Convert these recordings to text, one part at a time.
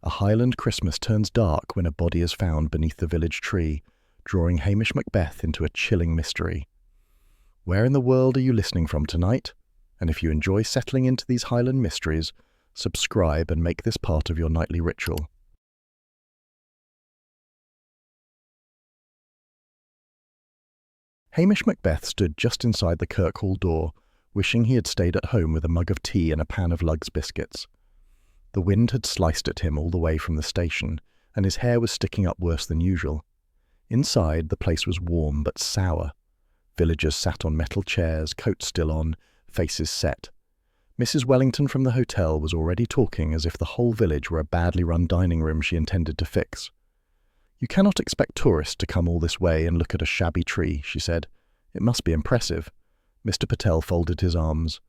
A Highland Christmas turns dark when a body is found beneath the village tree, drawing Hamish Macbeth into a chilling mystery. Where in the world are you listening from tonight? And if you enjoy settling into these Highland mysteries, subscribe and make this part of your nightly ritual. Hamish Macbeth stood just inside the Kirkhall door, wishing he had stayed at home with a mug of tea and a pan of Lug's biscuits. The wind had sliced at him all the way from the station, and his hair was sticking up worse than usual. Inside, the place was warm but sour. Villagers sat on metal chairs, coats still on, faces set. Mrs. Wellington from the hotel was already talking as if the whole village were a badly run dining room she intended to fix. "You cannot expect tourists to come all this way and look at a shabby tree," she said. "It must be impressive." Mr. Patel folded his arms.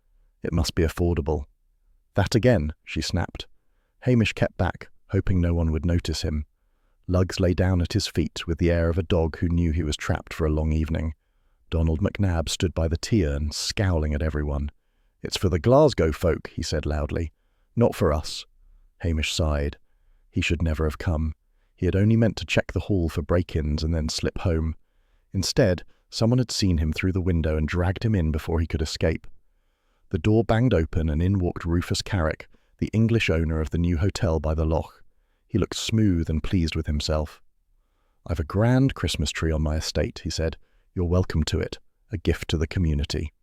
"It must be affordable." "That again," she snapped. Hamish kept back, hoping no one would notice him. Luggs lay down at his feet with the air of a dog who knew he was trapped for a long evening. Donald McNabb stood by the tea urn, scowling at everyone. "It's for the Glasgow folk," he said loudly. "Not for us." Hamish sighed. He should never have come. He had only meant to check the hall for break-ins and then slip home. Instead, someone had seen him through the window and dragged him in before he could escape. The door banged open and in walked Rufus Carrick, the English owner of the new hotel by the loch. He looked smooth and pleased with himself. "I've a grand Christmas tree on my estate," he said. "You're welcome to it. A gift to the community."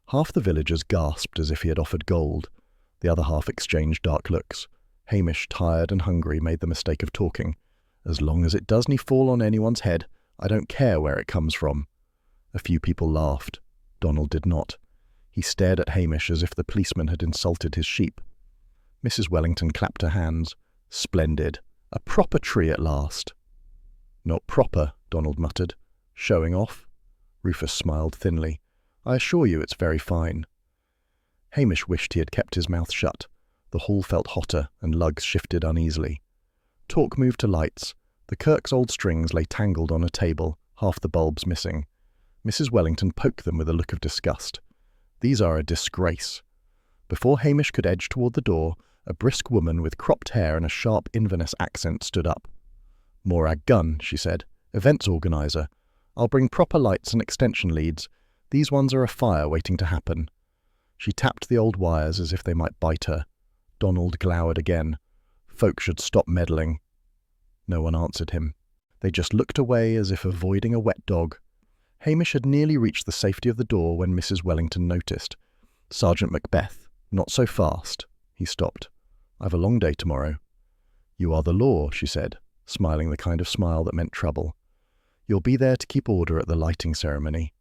Half the villagers gasped as if he had offered gold. The other half exchanged dark looks. Hamish, tired and hungry, made the mistake of talking. "As long as it doesn't fall on anyone's head, I don't care where it comes from." A few people laughed. Donald did not. He stared at Hamish as if the policeman had insulted his sheep. Mrs. Wellington clapped her hands. "Splendid. A proper tree at last." "Not proper," Donald muttered. "Showing off?" Rufus smiled thinly. "I assure you it's very fine." Hamish wished he had kept his mouth shut. The hall felt hotter, and Luggs shifted uneasily. Talk moved to lights. The Kirk's old strings lay tangled on a table, half the bulbs missing. Mrs. Wellington poked them with a look of disgust. "These are a disgrace." Before Hamish could edge toward the door, a brisk woman with cropped hair and a sharp Inverness accent stood up. "Morag Gunn," she said. "Events organiser. I'll bring proper lights and extension leads. These ones are afire waiting to happen." She tapped the old wires as if they might bite her. Donald glowered again. Folk should stop meddling. No one answered him. They just looked away as if avoiding a wet dog. Hamish had nearly reached the safety of the door when Mrs. Wellington noticed. "Sergeant Macbeth, not so fast." He stopped. "I've a long day tomorrow." "You are the law," she said, smiling the kind of smile that meant trouble. "You'll be there to keep order at the lighting ceremony."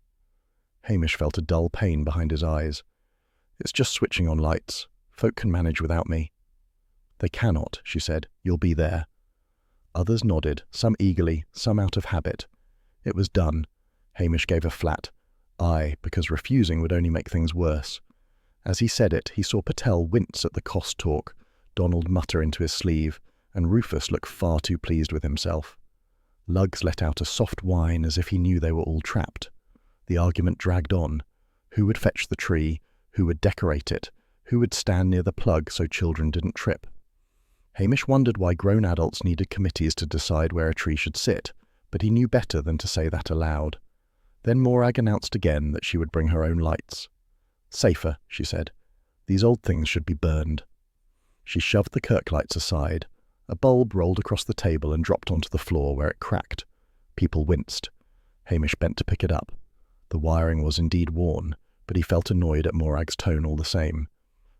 Hamish felt a dull pain behind his eyes. "It's just switching on lights. Folk can manage without me." "They cannot," she said. "You'll be there." Others nodded, some eagerly, some out of habit. It was done. Hamish gave a flat "aye," because refusing would only make things worse. As he said it, he saw Patel wince at the cost talk, Donald mutter into his sleeve, and Rufus look far too pleased with himself. Luggs let out a soft whine as if he knew they were all trapped. The argument dragged on. Who would fetch the tree? Who would decorate it? Who would stand near the plug so children didn't trip? Hamish wondered why grown adults needed committees to decide where a tree should sit, but he knew better than to say that aloud. Then Morag announced again that she would bring her own lights. "Safer," she said. "These old things should be burned." She shoved the Kirk lights aside. A bulb rolled across the table and dropped onto the floor where it cracked. People winced. Hamish bent to pick it up. The wiring was indeed worn, but he felt annoyed at Morag's tone all the same.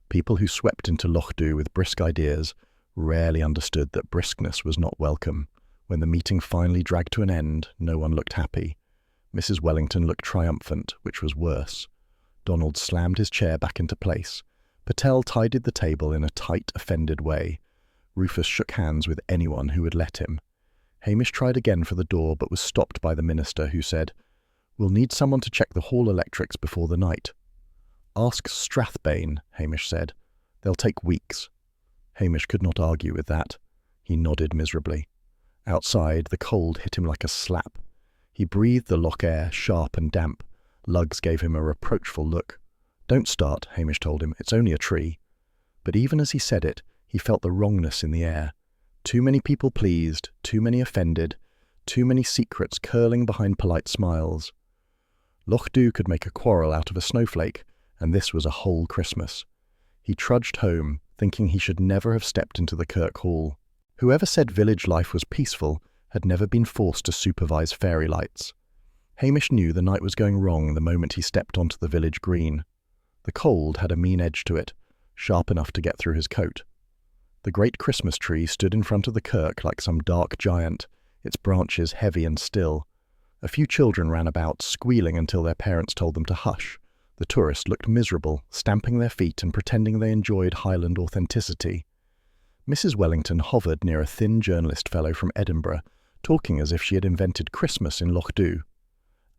People who swept into Lochdu with brisk ideas rarely understood that briskness was not welcome. When the meeting finally dragged to an end, no one looked happy. Mrs. Wellington looked triumphant, which was worse. Donald slammed his chair back into place. Patel tidied the table in a tight, offended way. Rufus shook hands with anyone who would let him. Hamish tried again for the door, but was stopped by the minister, who said, "We'll need someone to check the hall electrics before the night." "Ask Strathbane," Hamish said. "They'll take weeks." Hamish could not argue with that. He nodded miserably. Outside, the cold hit him like a slap. He breathed the loch air, sharp and damp. Luggs gave him a reproachful look. "Don't start," Hamish told him. "It's only a tree." But even as he said it, he felt the wrongness in the air. Too many people pleased, too many offended, too many secrets curling behind polite smiles. Loch Dhu could make a quarrel out of a snowflake, and this was a whole Christmas. He trudged home, thinking he should never have stepped into the Kirk Hall. Whoever said village life was peaceful had never been forced to supervise fairy lights. Hamish knew the night was going wrong the moment he stepped onto the village green. The cold had a mean edge to it, sharp enough to get through his coat. The great Christmas tree stood in front of the kirk like some dark giant, its branches heavy and still. A few children ran about, squealing until their parents told them to hush. The tourists looked miserable, stamping their feet and pretending they enjoyed Highland authenticity. Mrs. Wellington hovered near a thin journalist fellow from Edinburgh, talking as if she had invented Christmas in Loch Dhu.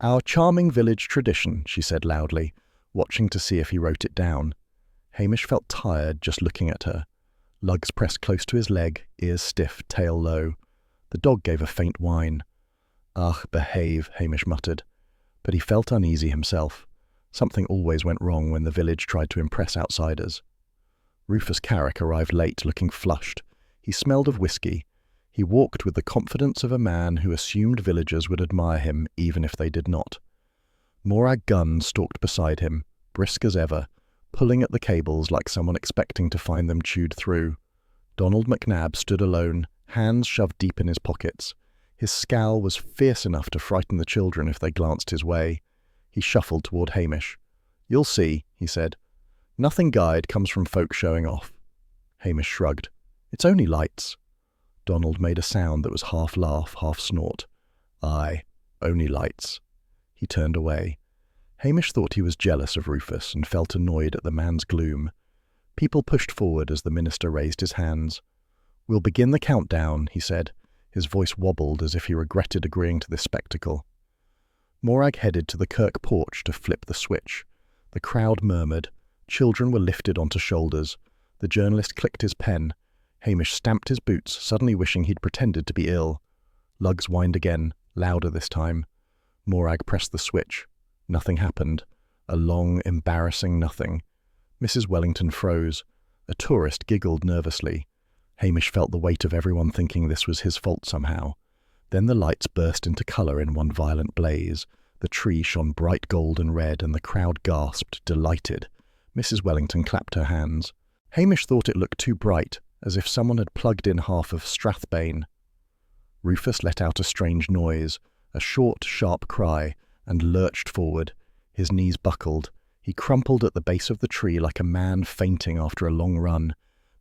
"Our charming village tradition," she said loudly, watching to see if he wrote it down. Hamish felt tired just looking at her. Lugs pressed close to his leg, ears stiff, tail low. The dog gave a faint whine. "Ugh, behave," Hamish muttered. But he felt uneasy himself. Something always went wrong when the village tried to impress outsiders. Rufus Carrick arrived late, looking flushed. He smelled of whiskey. He walked with the confidence of a man who assumed villagers would admire him even if they did not. Morag Gunn stalked beside him, brisk as ever, pulling at the cables like someone expecting to find them chewed through. Donald McNabb stood alone, hands shoved deep in his pockets. His scowl was fierce enough to frighten the children if they glanced his way. He shuffled toward Hamish. "You'll see," he said. "Nothing guide comes from folk showing off." Hamish shrugged. "It's only lights." Donald made a sound that was half laugh, half snort. "Aye, only lights." He turned away. Hamish thought he was jealous of Rufus and felt annoyed at the man's gloom. People pushed forward as the minister raised his hands. "We'll begin the countdown," he said. His voice wobbled as if he regretted agreeing to this spectacle. Morag headed to the kirk porch to flip the switch. The crowd murmured. Children were lifted onto shoulders. The journalist clicked his pen. Hamish stamped his boots, suddenly wishing he'd pretended to be ill. Lugs whined again, louder this time. Morag pressed the switch. Nothing happened. A long, embarrassing nothing. Mrs. Wellington froze. A tourist giggled nervously. Hamish felt the weight of everyone thinking this was his fault somehow. Then the lights burst into colour in one violent blaze. The tree shone bright gold and red, and the crowd gasped, delighted. Mrs. Wellington clapped her hands. Hamish thought it looked too bright, as if someone had plugged in half of Strathbane. Rufus let out a strange noise, a short, sharp cry, and lurched forward. His knees buckled. He crumpled at the base of the tree like a man fainting after a long run.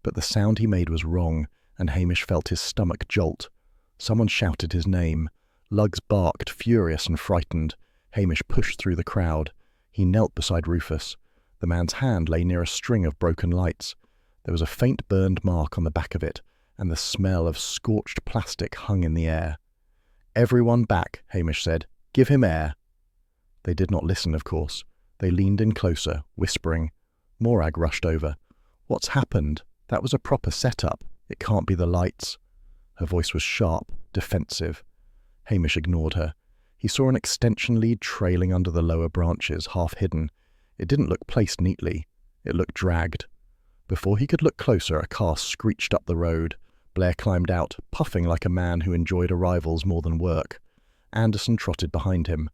But the sound he made was wrong, and Hamish felt his stomach jolt. Someone shouted his name. Lugs barked, furious and frightened. Hamish pushed through the crowd. He knelt beside Rufus. The man's hand lay near a string of broken lights. There was a faint burned mark on the back of it, and the smell of scorched plastic hung in the air. "Everyone back," Hamish said. "Give him air." They did not listen, of course. They leaned in closer, whispering. Morag rushed over. "What's happened? That was a proper setup. It can't be the lights." Her voice was sharp, defensive. Hamish ignored her. He saw an extension lead trailing under the lower branches, half hidden. It didn't look placed neatly. It looked dragged. Before he could look closer, a car screeched up the road. Blair climbed out, puffing like a man who enjoyed arrivals more than work. Anderson trotted behind him.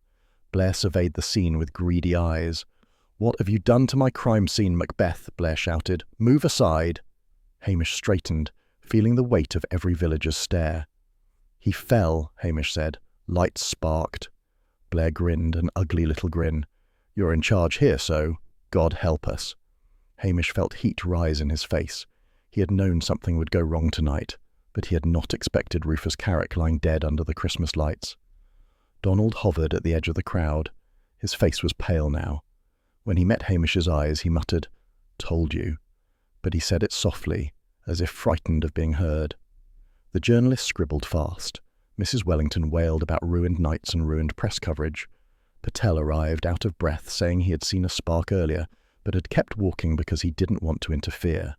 Blair surveyed the scene with greedy eyes. "What have you done to my crime scene, Macbeth?" Blair shouted. "Move aside." Hamish straightened, feeling the weight of every villager's stare. "He fell," Hamish said. Lights sparked. Blair grinned, an ugly little grin. "You're in charge here, so God help us." Hamish felt heat rise in his face. He had known something would go wrong tonight, but he had not expected Rufus Carrick lying dead under the Christmas lights. Donald hovered at the edge of the crowd. His face was pale now. When he met Hamish's eyes, he muttered, "Told you." But he said it softly, as if frightened of being heard. The journalist scribbled fast. Mrs. Wellington wailed about ruined nights and ruined press coverage. Patel arrived, out of breath, saying he had seen a spark earlier, but had kept walking because he didn't want to interfere.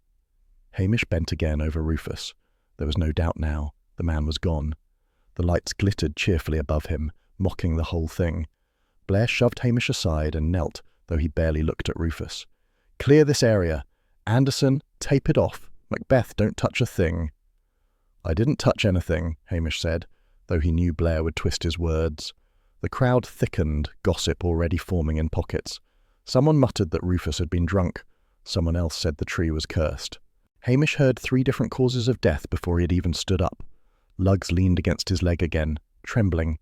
Hamish bent again over Rufus. There was no doubt now. The man was gone. The lights glittered cheerfully above him, mocking the whole thing. Blair shoved Hamish aside and knelt, though he barely looked at Rufus. "Clear this area. Anderson, tape it off. Macbeth, don't touch a thing." "I didn't touch anything," Hamish said, though he knew Blair would twist his words. The crowd thickened, gossip already forming in pockets. Someone muttered that Rufus had been drunk. Someone else said the tree was cursed. Hamish heard 3 different causes of death before he had even stood up. Luggs leaned against his leg again, trembling.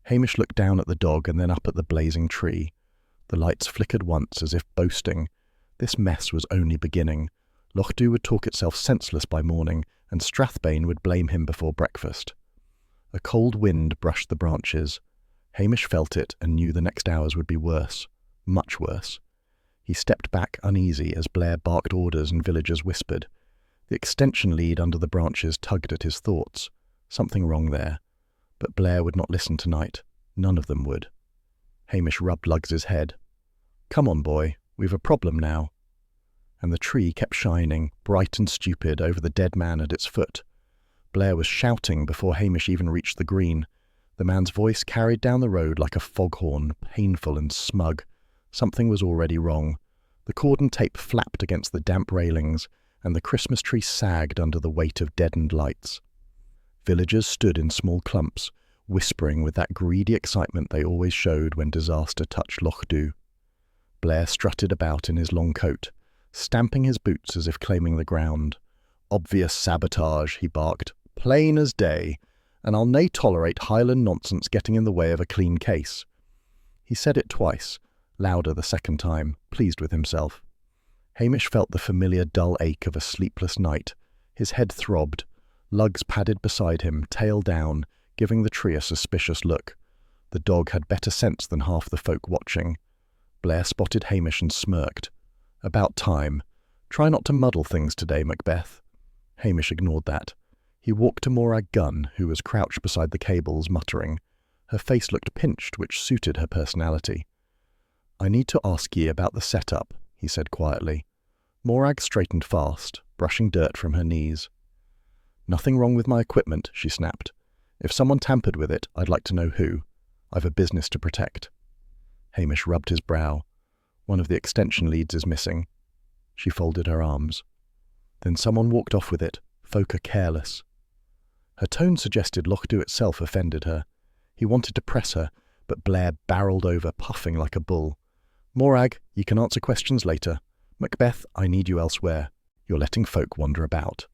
Hamish looked down at the dog and then up at the blazing tree. The lights flickered once, as if boasting. This mess was only beginning. Lochdu would talk itself senseless by morning, and Strathbane would blame him before breakfast. A cold wind brushed the branches. Hamish felt it and knew the next hours would be worse, much worse. He stepped back uneasy as Blair barked orders and villagers whispered. The extension lead under the branches tugged at his thoughts. Something wrong there. But Blair would not listen tonight. None of them would. Hamish rubbed Luggs's head. "Come on, boy, we've a problem now." And the tree kept shining, bright and stupid, over the dead man at its foot. Blair was shouting before Hamish even reached the green. The man's voice carried down the road like a foghorn, painful and smug. Something was already wrong. The cordon tape flapped against the damp railings, and the Christmas tree sagged under the weight of deadened lights. Villagers stood in small clumps, whispering with that greedy excitement they always showed when disaster touched Lochdu. Blair strutted about in his long coat, stamping his boots as if claiming the ground. "Obvious sabotage," he barked, "plain as day, and I'll nae tolerate Highland nonsense getting in the way of a clean case." He said it twice, louder the second time, pleased with himself. Hamish felt the familiar dull ache of a sleepless night. His head throbbed. Luggs padded beside him, tail down, giving the tree a suspicious look. The dog had better sense than half the folk watching. Blair spotted Hamish and smirked. "About time. Try not to muddle things today, Macbeth." Hamish ignored that. He walked to Morag Gunn, who was crouched beside the cables, muttering. Her face looked pinched, which suited her personality. "I need to ask ye about the setup," he said quietly. Morag straightened fast, brushing dirt from her knees. "Nothing wrong with my equipment," she snapped. "If someone tampered with it, I'd like to know who. I've a business to protect." Hamish rubbed his brow. "One of the extension leads is missing." She folded her arms. "Then someone walked off with it. Folk are careless." Her tone suggested Lochdu itself offended her. He wanted to press her, but Blair barreled over, puffing like a bull. "Morag, you can answer questions later. Macbeth, I need you elsewhere. You're letting folk wander about."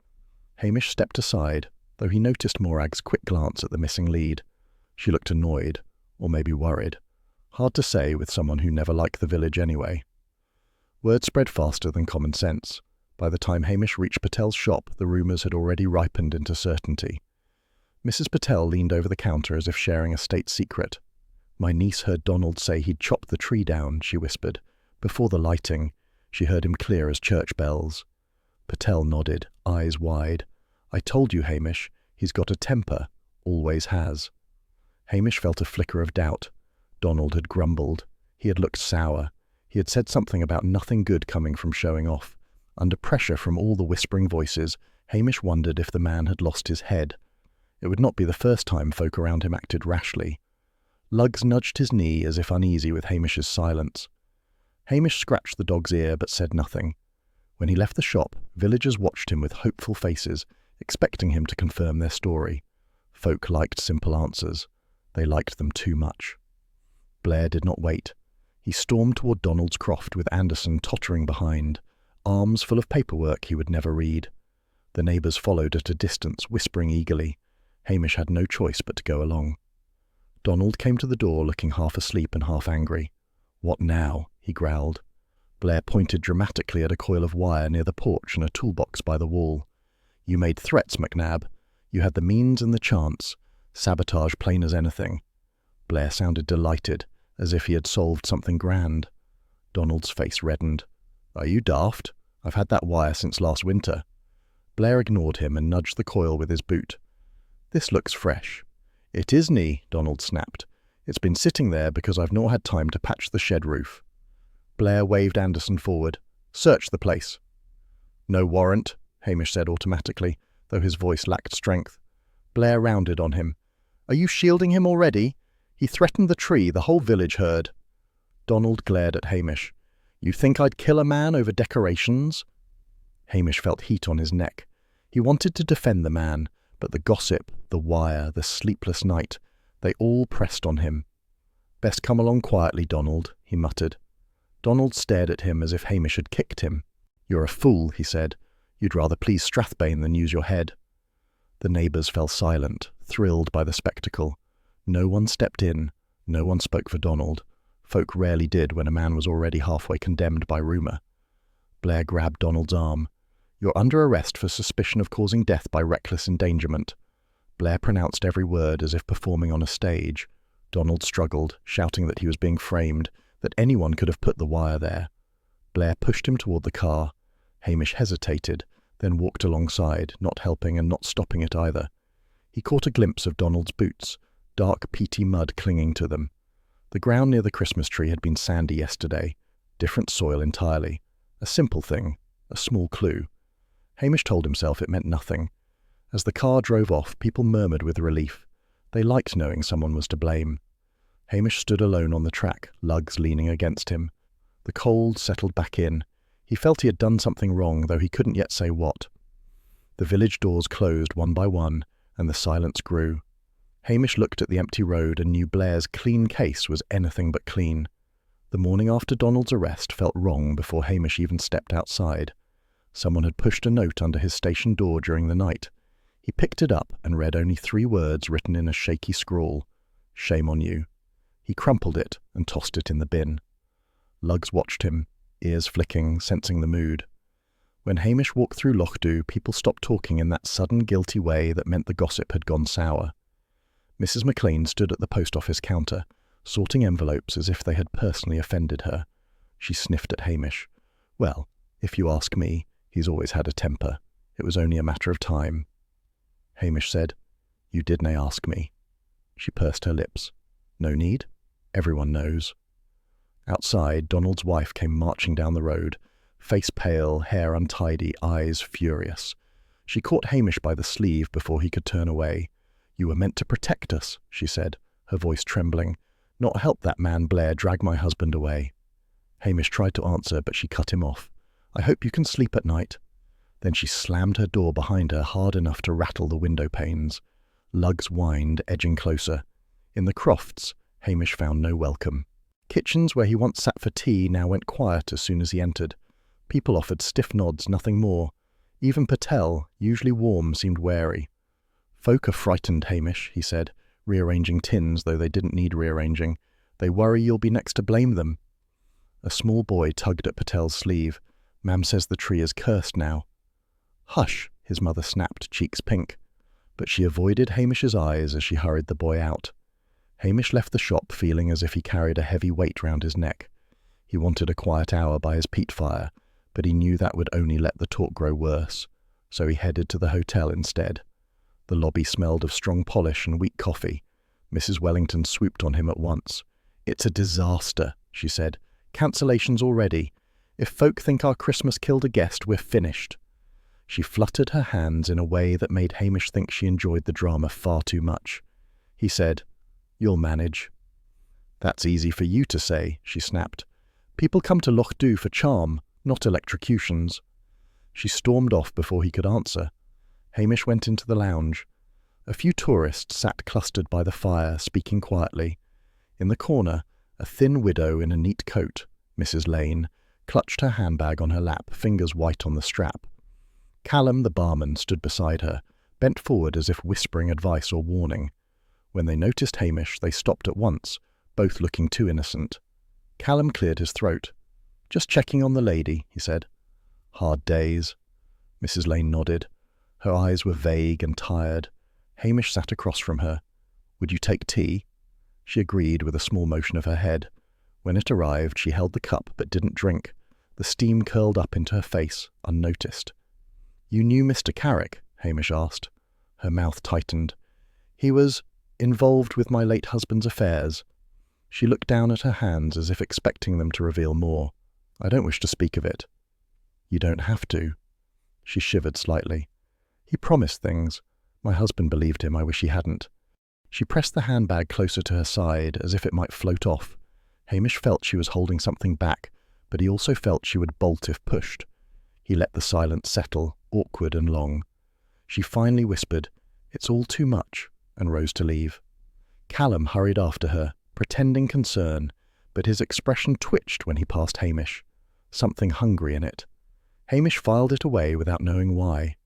Hamish stepped aside, though he noticed Morag's quick glance at the missing lead. She looked annoyed, or maybe worried. Hard to say with someone who never liked the village anyway. Word spread faster than common sense. By the time Hamish reached Patel's shop, the rumours had already ripened into certainty. Mrs. Patel leaned over the counter as if sharing a state secret. "My niece heard Donald say he'd chopped the tree down," she whispered. Before the lighting, she heard him clear as church bells. Patel nodded, eyes wide. "I told you, Hamish, he's got a temper. Always has." Hamish felt a flicker of doubt. Donald had grumbled. He had looked sour. He had said something about nothing good coming from showing off. Under pressure from all the whispering voices, Hamish wondered if the man had lost his head. It would not be the first time folk around him acted rashly. Luggs nudged his knee as if uneasy with Hamish's silence. Hamish scratched the dog's ear but said nothing. When he left the shop, villagers watched him with hopeful faces, expecting him to confirm their story. Folk liked simple answers. They liked them too much. Blair did not wait. He stormed toward Donald's croft with Anderson tottering behind, arms full of paperwork he would never read. The neighbours followed at a distance, whispering eagerly. Hamish had no choice but to go along. Donald came to the door looking half asleep and half angry. "What now?" he growled. Blair pointed dramatically at a coil of wire near the porch and a toolbox by the wall. "You made threats, McNab. You had the means and the chance. Sabotage plain as anything." Blair sounded delighted, as if he had solved something grand. Donald's face reddened. "Are you daft? I've had that wire since last winter." Blair ignored him and nudged the coil with his boot. "This looks fresh." "It isn't," Donald snapped. "It's been sitting there because I've not had time to patch the shed roof." Blair waved Anderson forward. "Search the place." "No warrant," Hamish said automatically, though his voice lacked strength. Blair rounded on him. "Are you shielding him already? He threatened the tree, the whole village heard." Donald glared at Hamish. "You think I'd kill a man over decorations?" Hamish felt heat on his neck. He wanted to defend the man, But the gossip, the wire, the sleepless night, they all pressed on him. "Best come along quietly, Donald," he muttered. Donald stared at him as if Hamish had kicked him. "You're a fool," he said. "You'd rather please Strathbane than use your head." The neighbours fell silent, thrilled by the spectacle. No one stepped in, no one spoke for Donald. Folk rarely did when a man was already halfway condemned by rumour. Blair grabbed Donald's arm. "You're under arrest for suspicion of causing death by reckless endangerment." Blair pronounced every word as if performing on a stage. Donald struggled, shouting that he was being framed, that anyone could have put the wire there. Blair pushed him toward the car. Hamish hesitated, then walked alongside, not helping and not stopping it either. He caught a glimpse of Donald's boots, dark peaty mud clinging to them. The ground near the Christmas tree had been sandy yesterday, different soil entirely. A simple thing, a small clue. Hamish told himself it meant nothing. As the car drove off, people murmured with relief. They liked knowing someone was to blame. Hamish stood alone on the track, lugs leaning against him. The cold settled back in. He felt he had done something wrong, though he couldn't yet say what. The village doors closed one by one, and the silence grew. Hamish looked at the empty road and knew Blair's clean case was anything but clean. The morning after Donald's arrest felt wrong before Hamish even stepped outside. Someone had pushed a note under his station door during the night. He picked it up and read only 3 words written in a shaky scrawl. "Shame on you." He crumpled it and tossed it in the bin. Lugs watched him, ears flicking, sensing the mood. When Hamish walked through Lochdu, people stopped talking in that sudden guilty way that meant the gossip had gone sour. Mrs. McLean stood at the post office counter, sorting envelopes as if they had personally offended her. She sniffed at Hamish. "Well, if you ask me, he's always had a temper. It was only a matter of time." Hamish said, "You didn't ask me." She pursed her lips. "No need. Everyone knows." Outside, Donald's wife came marching down the road, face pale, hair untidy, eyes furious. She caught Hamish by the sleeve before he could turn away. "You were meant to protect us," she said, her voice trembling. "Not help that man Blair drag my husband away." Hamish tried to answer, but she cut him off. "I hope you can sleep at night." Then she slammed her door behind her hard enough to rattle the window panes. Lugs whined, edging closer. In the crofts, Hamish found no welcome. Kitchens where he once sat for tea now went quiet as soon as he entered. People offered stiff nods, nothing more. Even Patel, usually warm, seemed wary. "Folk are frightened, Hamish," he said, rearranging tins though they didn't need rearranging. "They worry you'll be next to blame them." A small boy tugged at Patel's sleeve. "Mam says the tree is cursed now." "Hush," his mother snapped, cheeks pink. But she avoided Hamish's eyes as she hurried the boy out. Hamish left the shop feeling as if he carried a heavy weight round his neck. He wanted a quiet hour by his peat fire, but he knew that would only let the talk grow worse, so he headed to the hotel instead. The lobby smelled of strong polish and weak coffee. Mrs. Wellington swooped on him at once. "It's a disaster," she said. "Cancellations already. If folk think our Christmas killed a guest, we're finished." She fluttered her hands in a way that made Hamish think she enjoyed the drama far too much. He said, "You'll manage." "That's easy for you to say," she snapped. "People come to Lochdu for charm, not electrocutions." She stormed off before he could answer. Hamish went into the lounge. A few tourists sat clustered by the fire, speaking quietly. In the corner, a thin widow in a neat coat, Mrs. Lane, clutched her handbag on her lap, fingers white on the strap. Callum, the barman, stood beside her, bent forward as if whispering advice or warning. When they noticed Hamish, they stopped at once, both looking too innocent. Callum cleared his throat. "Just checking on the lady," he said. "Hard days." Mrs. Lane nodded. Her eyes were vague and tired. Hamish sat across from her. "Would you take tea?" She agreed with a small motion of her head. When it arrived, she held the cup but didn't drink. The steam curled up into her face, unnoticed. "You knew Mr. Carrick?" Hamish asked. Her mouth tightened. "He was involved with my late husband's affairs." She looked down at her hands as if expecting them to reveal more. "I don't wish to speak of it." "You don't have to." She shivered slightly. "He promised things. My husband believed him. I wish he hadn't." She pressed the handbag closer to her side, as if it might float off. Hamish felt she was holding something back, but he also felt she would bolt if pushed. He let the silence settle, awkward and long. She finally whispered, "It's all too much," and rose to leave. Callum hurried after her, pretending concern, but his expression twitched when he passed Hamish, something hungry in it. Hamish filed it away without knowing why.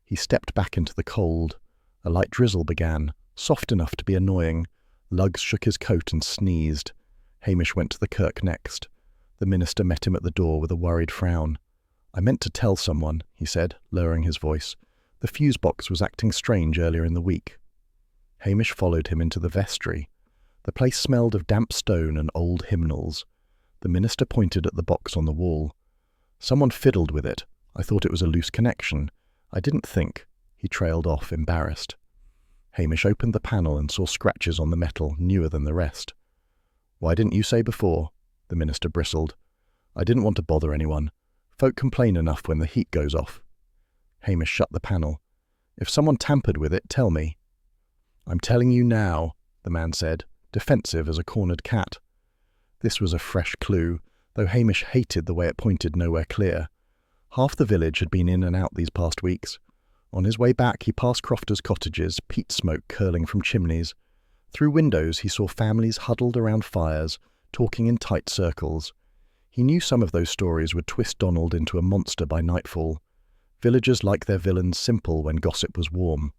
He stepped back into the cold. A light drizzle began, soft enough to be annoying. Luggs shook his coat and sneezed. Hamish went to the kirk next. The minister met him at the door with a worried frown. "I meant to tell someone," he said, lowering his voice. "The fuse box was acting strange earlier in the week." Hamish followed him into the vestry. The place smelled of damp stone and old hymnals. The minister pointed at the box on the wall. "Someone fiddled with it. I thought it was a loose connection. I didn't think." He trailed off, embarrassed. Hamish opened the panel and saw scratches on the metal, newer than the rest. "Why didn't you say before?" The minister bristled. "I didn't want to bother anyone. Folk complain enough when the heat goes off." Hamish shut the panel. "If someone tampered with it, tell me." "I'm telling you now," the man said, defensive as a cornered cat. This was a fresh clue, though Hamish hated the way it pointed nowhere clear. Half the village had been in and out these past weeks. On his way back, he passed crofters' cottages, peat smoke curling from chimneys. Through windows, he saw families huddled around fires, talking in tight circles. He knew some of those stories would twist Donald into a monster by nightfall. Villagers liked their villains simple when gossip was warm.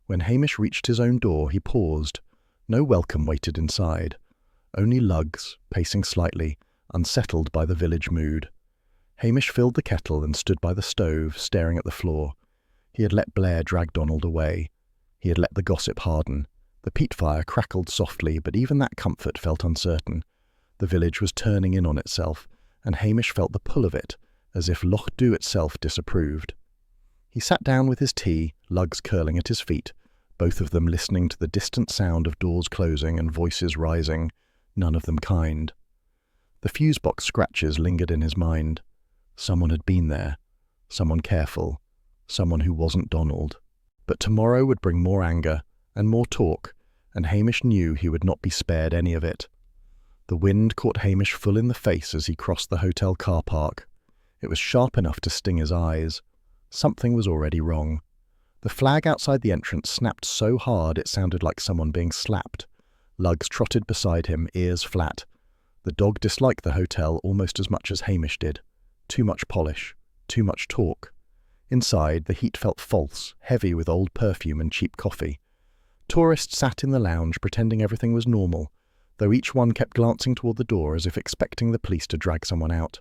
When Hamish reached his own door, he paused. No welcome waited inside. Only Luggs, pacing slightly, unsettled by the village mood. Hamish filled the kettle and stood by the stove, staring at the floor. He had let Blair drag Donald away. He had let the gossip harden. The peat fire crackled softly, but even that comfort felt uncertain. The village was turning in on itself, and Hamish felt the pull of it, as if Loch Dhu itself disapproved. He sat down with his tea, Luggs curling at his feet, both of them listening to the distant sound of doors closing and voices rising, none of them kind. The fuse box scratches lingered in his mind. Someone had been there. Someone careful. Someone who wasn't Donald. But tomorrow would bring more anger and more talk, and Hamish knew he would not be spared any of it. The wind caught Hamish full in the face as he crossed the hotel car park. It was sharp enough to sting his eyes. Something was already wrong. The flag outside the entrance snapped so hard it sounded like someone being slapped. Luggs trotted beside him, ears flat. The dog disliked the hotel almost as much as Hamish did. Too much polish. Too much talk. Inside, the heat felt false, heavy with old perfume and cheap coffee. Tourists sat in the lounge pretending everything was normal, though each one kept glancing toward the door as if expecting the police to drag someone out.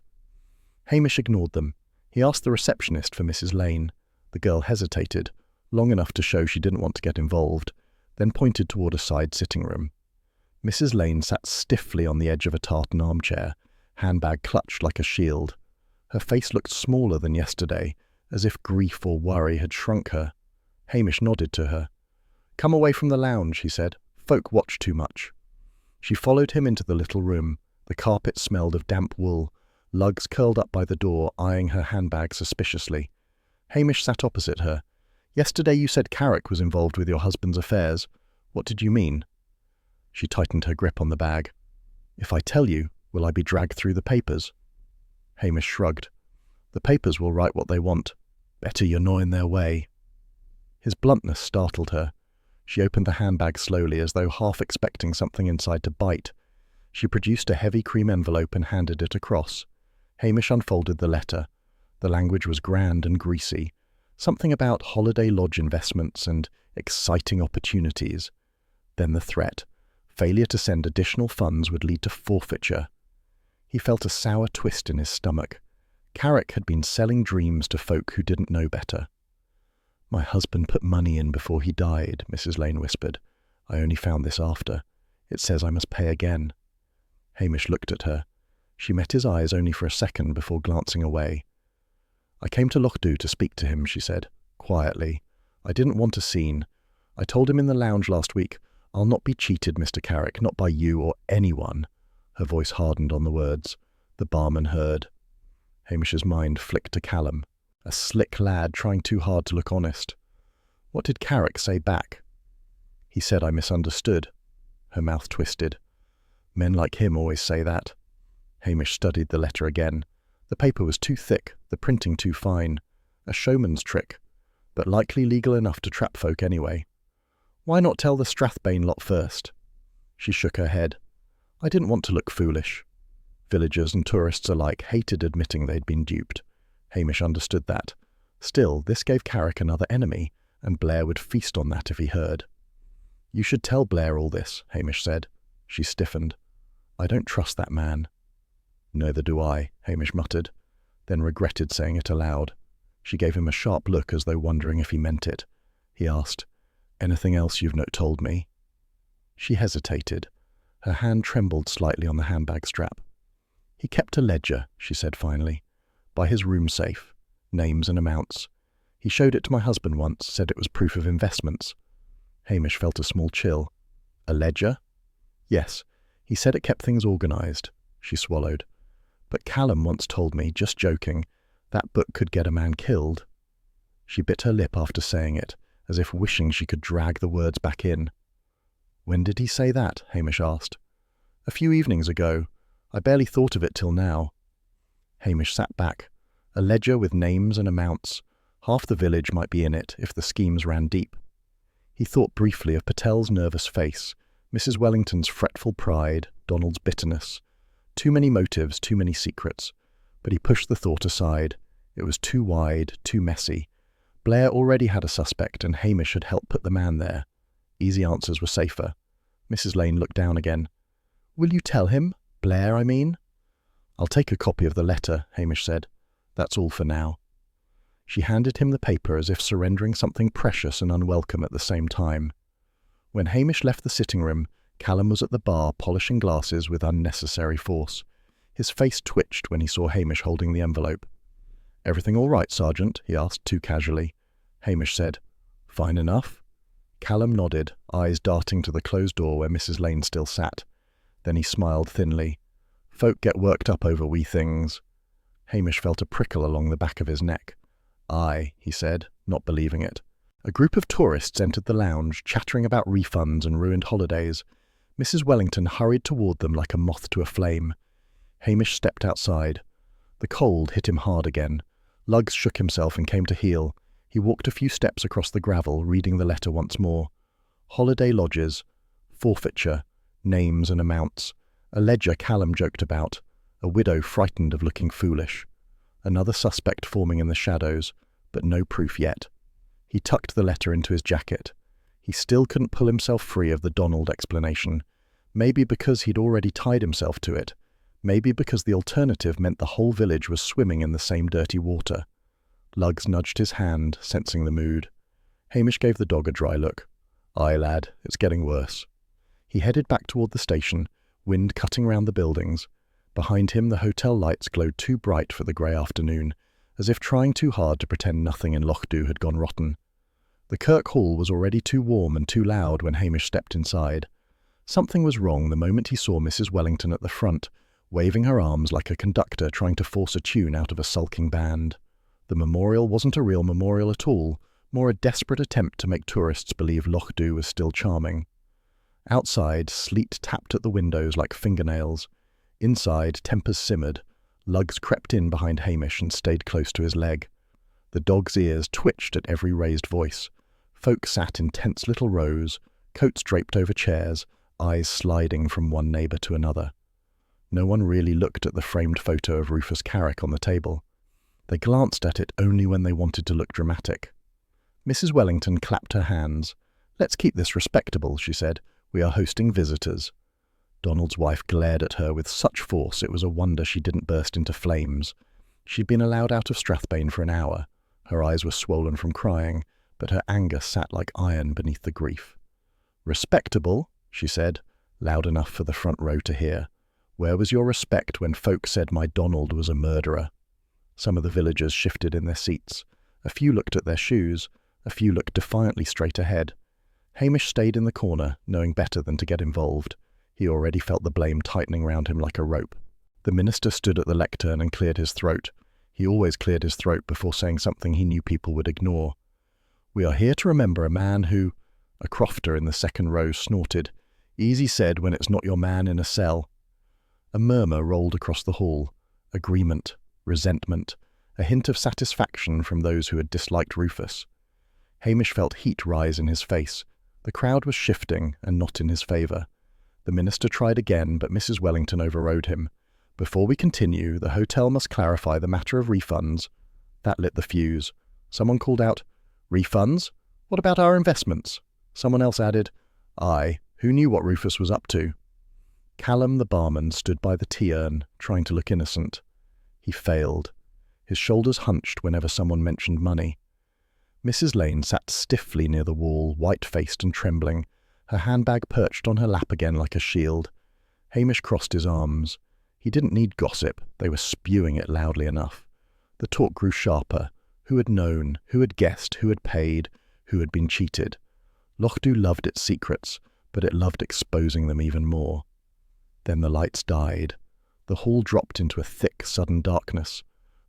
Hamish ignored them. He asked the receptionist for Mrs. Lane. The girl hesitated, long enough to show she didn't want to get involved, then pointed toward a side sitting room. Mrs. Lane sat stiffly on the edge of a tartan armchair, handbag clutched like a shield. Her face looked smaller than yesterday, as if grief or worry had shrunk her. Hamish nodded to her. "Come away from the lounge," he said. "Folk watch too much." She followed him into the little room. The carpet smelled of damp wool. Luggs curled up by the door, eyeing her handbag suspiciously. Hamish sat opposite her. "Yesterday you said Carrick was involved with your husband's affairs. What did you mean?" She tightened her grip on the bag. "If I tell you, will I be dragged through the papers?" Hamish shrugged. "The papers will write what they want. Better you're no in their way." His bluntness startled her. She opened the handbag slowly, as though half expecting something inside to bite. She produced a heavy cream envelope and handed it across. Hamish unfolded the letter. The language was grand and greasy. Something about holiday lodge investments and exciting opportunities. Then the threat. Failure to send additional funds would lead to forfeiture. He felt a sour twist in his stomach. Carrick had been selling dreams to folk who didn't know better. "My husband put money in before he died," Mrs. Lane whispered. "I only found this after. It says I must pay again." Hamish looked at her. She met his eyes only for a second before glancing away. "I came to Loch Dhu to speak to him," she said, quietly. "I didn't want a scene. I told him in the lounge last week, 'I'll not be cheated, Mr. Carrick, not by you or anyone.'" Her voice hardened on the words. The barman heard. Hamish's mind flicked to Callum, a slick lad trying too hard to look honest. What did Carrick say back? "He said I misunderstood." Her mouth twisted. Men like him always say that. Hamish studied the letter again. The paper was too thick, the printing too fine. A showman's trick. but likely legal enough to trap folk anyway. Why not tell the Strathbane lot first? She shook her head. I didn't want to look foolish. Villagers and tourists alike hated admitting they'd been duped. Hamish understood that. Still, this gave Carrick another enemy, and Blair would feast on that if he heard. You should tell Blair all this, Hamish said. She stiffened. I don't trust that man. Neither do I, Hamish muttered, then regretted saying it aloud. She gave him a sharp look as though wondering if he meant it. He asked, Anything else you've not told me? She hesitated. Her hand trembled slightly on the handbag strap. He kept a ledger, she said finally, by his room safe, names and amounts. He showed it to my husband once, said it was proof of investments. Hamish felt a small chill. A ledger? Yes, he said it kept things organised. She swallowed. But Callum once told me, just joking, that book could get a man killed. She bit her lip after saying it, as if wishing she could drag the words back in. When did he say that? Hamish asked. A few evenings ago. I barely thought of it till now. Hamish sat back. A ledger with names and amounts. Half the village might be in it if the schemes ran deep. He thought briefly of Patel's nervous face, Mrs. Wellington's fretful pride, Donald's bitterness. Too many motives, too many secrets. But he pushed the thought aside. It was too wide, too messy. Blair already had a suspect, and Hamish had helped put the man there. Easy answers were safer. Mrs. Lane looked down again. Will you tell him? Blair, I mean? I'll take a copy of the letter, Hamish said. That's all for now. She handed him the paper as if surrendering something precious and unwelcome at the same time. When Hamish left the sitting room, Callum was at the bar polishing glasses with unnecessary force. His face twitched when he saw Hamish holding the envelope. Everything all right, Sergeant? He asked too casually. Hamish said, Fine enough. Callum nodded, eyes darting to the closed door where Mrs. Lane still sat. Then he smiled thinly. Folk get worked up over wee things. Hamish felt a prickle along the back of his neck. Aye, he said, not believing it. A group of tourists entered the lounge, chattering about refunds and ruined holidays. Mrs. Wellington hurried toward them like a moth to a flame. Hamish stepped outside. The cold hit him hard again. Luggs shook himself and came to heel. He walked a few steps across the gravel, reading the letter once more. Holiday lodges, forfeiture, names and amounts, a ledger Callum joked about, a widow frightened of looking foolish. Another suspect forming in the shadows, but no proof yet. He tucked the letter into his jacket. He still couldn't pull himself free of the Donald explanation. Maybe because he'd already tied himself to it. Maybe because the alternative meant the whole village was swimming in the same dirty water. Luggs nudged his hand, sensing the mood. Hamish gave the dog a dry look. Aye, lad, it's getting worse. He headed back toward the station, wind cutting round the buildings. Behind him the hotel lights glowed too bright for the grey afternoon, as if trying too hard to pretend nothing in Lochdu had gone rotten. The Kirk Hall was already too warm and too loud when Hamish stepped inside. Something was wrong the moment he saw Mrs. Wellington at the front, waving her arms like a conductor trying to force a tune out of a sulking band. The memorial wasn't a real memorial at all, more a desperate attempt to make tourists believe Lochdu was still charming. Outside, sleet tapped at the windows like fingernails. Inside, tempers simmered. Luggs crept in behind Hamish and stayed close to his leg. The dog's ears twitched at every raised voice. Folk sat in tense little rows, coats draped over chairs, eyes sliding from one neighbour to another. No one really looked at the framed photo of Rufus Carrick on the table. They glanced at it only when they wanted to look dramatic. Mrs. Wellington clapped her hands. Let's keep this respectable, she said. We are hosting visitors. Donald's wife glared at her with such force it was a wonder she didn't burst into flames. She'd been allowed out of Strathbane for an hour. Her eyes were swollen from crying, but her anger sat like iron beneath the grief. Respectable, she said, loud enough for the front row to hear. Where was your respect when folk said my Donald was a murderer? Some of the villagers shifted in their seats. A few looked at their shoes. A few looked defiantly straight ahead. Hamish stayed in the corner, knowing better than to get involved. He already felt the blame tightening round him like a rope. The minister stood at the lectern and cleared his throat. He always cleared his throat before saying something he knew people would ignore. We are here to remember a man who... A crofter in the second row snorted. Easy said when it's not your man in a cell. A murmur rolled across the hall. Agreement, resentment, a hint of satisfaction from those who had disliked Rufus. Hamish felt heat rise in his face. The crowd was shifting and not in his favour. The minister tried again, but Mrs. Wellington overrode him. "Before we continue, the hotel must clarify the matter of refunds." That lit the fuse. Someone called out, "Refunds? What about our investments?" Someone else added, "Aye, who knew what Rufus was up to?" Callum, the barman, stood by the tea urn, trying to look innocent. He failed. His shoulders hunched whenever someone mentioned money. Mrs. Lane sat stiffly near the wall, white-faced and trembling, her handbag perched on her lap again like a shield. Hamish crossed his arms. He didn't need gossip, they were spewing it loudly enough. The talk grew sharper. Who had known? Who had guessed? Who had paid? Who had been cheated? Lochdu loved its secrets, but it loved exposing them even more. Then the lights died. The hall dropped into a thick, sudden darkness.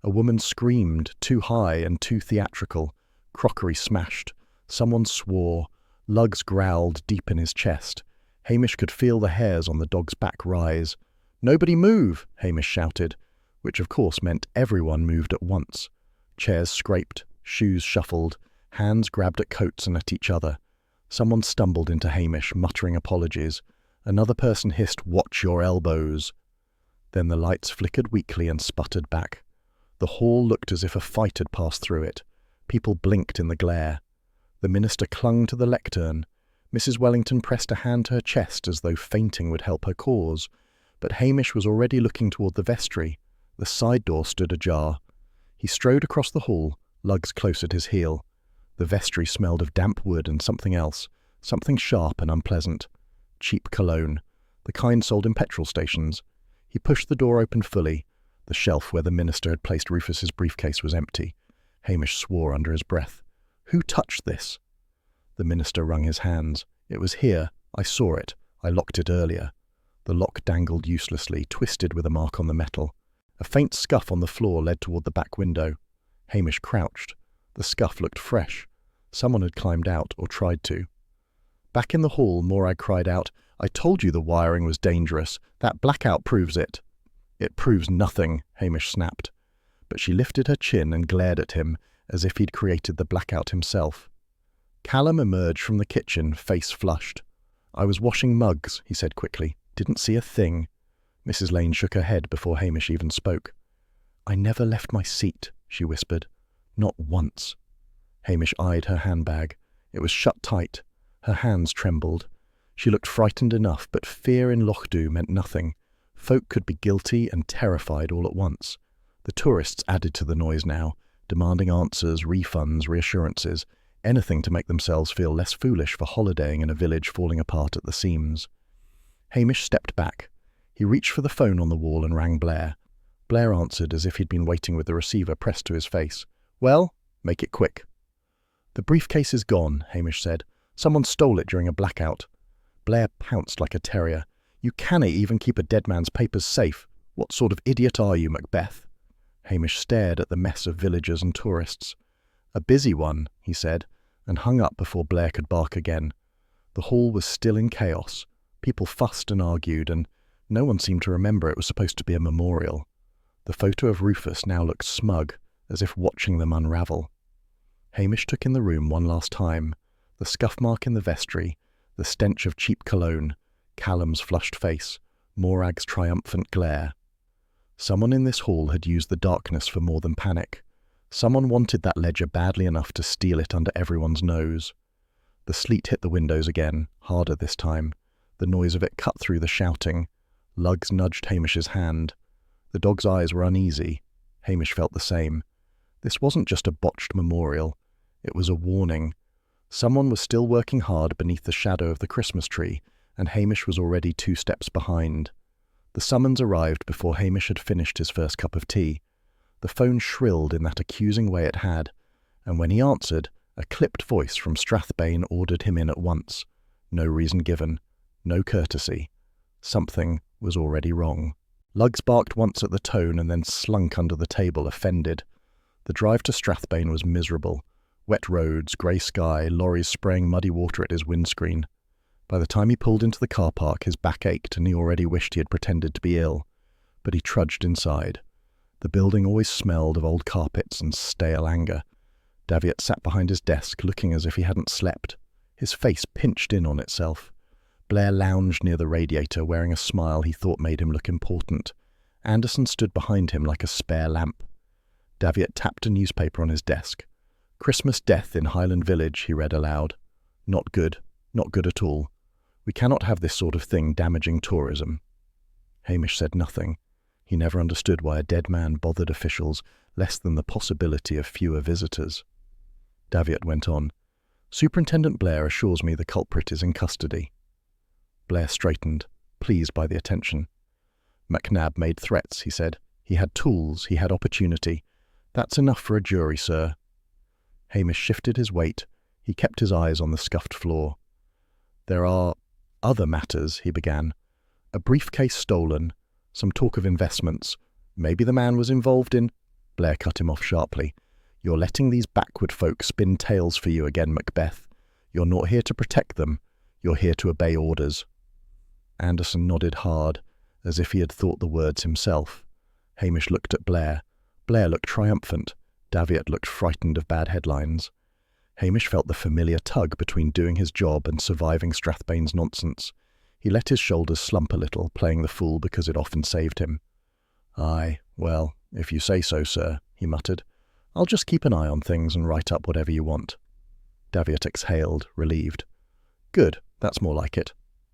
A woman screamed, too high and too theatrical. Crockery smashed. Someone swore. Lugs growled deep in his chest. Hamish could feel the hairs on the dog's back rise. "Nobody move!" Hamish shouted, which of course meant everyone moved at once. Chairs scraped, shoes shuffled, hands grabbed at coats and at each other. Someone stumbled into Hamish, muttering apologies. Another person hissed, "Watch your elbows!" Then the lights flickered weakly and sputtered back. The hall looked as if a fight had passed through it. People blinked in the glare. The minister clung to the lectern. Mrs. Wellington pressed a hand to her chest as though fainting would help her cause. But Hamish was already looking toward the vestry. The side door stood ajar. He strode across the hall, lugs close at his heel. The vestry smelled of damp wood and something else, something sharp and unpleasant. Cheap cologne, the kind sold in petrol stations. He pushed the door open fully. The shelf where the minister had placed Rufus's briefcase was empty. Hamish swore under his breath. "Who touched this?" The minister wrung his hands. "It was here. I saw it. I locked it earlier." The lock dangled uselessly, twisted with a mark on the metal. A faint scuff on the floor led toward the back window. Hamish crouched. The scuff looked fresh. Someone had climbed out, or tried to. Back in the hall, Morag cried out, "I told you the wiring was dangerous. That blackout proves it." "It proves nothing," Hamish snapped. But she lifted her chin and glared at him, as if he'd created the blackout himself. Callum emerged from the kitchen, face flushed. "I was washing mugs," he said quickly. "Didn't see a thing." Mrs. Lane shook her head before Hamish even spoke. "I never left my seat," she whispered. "Not once." Hamish eyed her handbag. It was shut tight. Her hands trembled. She looked frightened enough, but fear in Lochdu meant nothing. Folk could be guilty and terrified all at once. The tourists added to the noise now, demanding answers, refunds, reassurances, anything to make themselves feel less foolish for holidaying in a village falling apart at the seams. Hamish stepped back. He reached for the phone on the wall and rang Blair. Blair answered as if he'd been waiting with the receiver pressed to his face. "Well, make it quick." "The briefcase is gone," Hamish said. "Someone stole it during a blackout." Blair pounced like a terrier. "You cannot even keep a dead man's papers safe. What sort of idiot are you, Macbeth?" Hamish stared at the mess of villagers and tourists. "A busy one," he said, and hung up before Blair could bark again. The hall was still in chaos. People fussed and argued, and no one seemed to remember it was supposed to be a memorial. The photo of Rufus now looked smug, as if watching them unravel. Hamish took in the room one last time. The scuff mark in the vestry, the stench of cheap cologne, Callum's flushed face, Morag's triumphant glare. Someone in this hall had used the darkness for more than panic. Someone wanted that ledger badly enough to steal it under everyone's nose. The sleet hit the windows again, harder this time. The noise of it cut through the shouting. Lugs nudged Hamish's hand. The dog's eyes were uneasy. Hamish felt the same. This wasn't just a botched memorial. It was a warning. Someone was still working hard beneath the shadow of the Christmas tree, and Hamish was already 2 steps behind. The summons arrived before Hamish had finished his first cup of tea. The phone shrilled in that accusing way it had, and when he answered, a clipped voice from Strathbane ordered him in at once. No reason given. No courtesy. Something was already wrong. Lugs barked once at the tone and then slunk under the table, offended. The drive to Strathbane was miserable. Wet roads, grey sky, lorries spraying muddy water at his windscreen. By the time he pulled into the car park, his back ached and he already wished he had pretended to be ill. But he trudged inside. The building always smelled of old carpets and stale anger. Davitt sat behind his desk, looking as if he hadn't slept. His face pinched in on itself. Blair lounged near the radiator, wearing a smile he thought made him look important. Anderson stood behind him like a spare lamp. Davitt tapped a newspaper on his desk. "Christmas death in Highland Village," he read aloud. "Not good. Not good at all. We cannot have this sort of thing damaging tourism." Hamish said nothing. He never understood why a dead man bothered officials less than the possibility of fewer visitors. Davitt went on. "Superintendent Blair assures me the culprit is in custody." Blair straightened, pleased by the attention. "Macnab made threats," he said. "He had tools, he had opportunity. That's enough for a jury, sir." Hamish shifted his weight. He kept his eyes on the scuffed floor. "There are other matters," he began. "A briefcase stolen, some talk of investments. Maybe the man was involved in—" Blair cut him off sharply. "You're letting these backward folk spin tales for you again, Macbeth. You're not here to protect them. You're here to obey orders." Anderson nodded hard, as if he had thought the words himself. Hamish looked at Blair. Blair looked triumphant. Davitt looked frightened of bad headlines. Hamish felt the familiar tug between doing his job and surviving Strathbane's nonsense. He let his shoulders slump a little, playing the fool because it often saved him. "Aye, well, if you say so, sir," he muttered. "I'll just keep an eye on things and write up whatever you want." Davitt exhaled, relieved. "Good, that's more like it."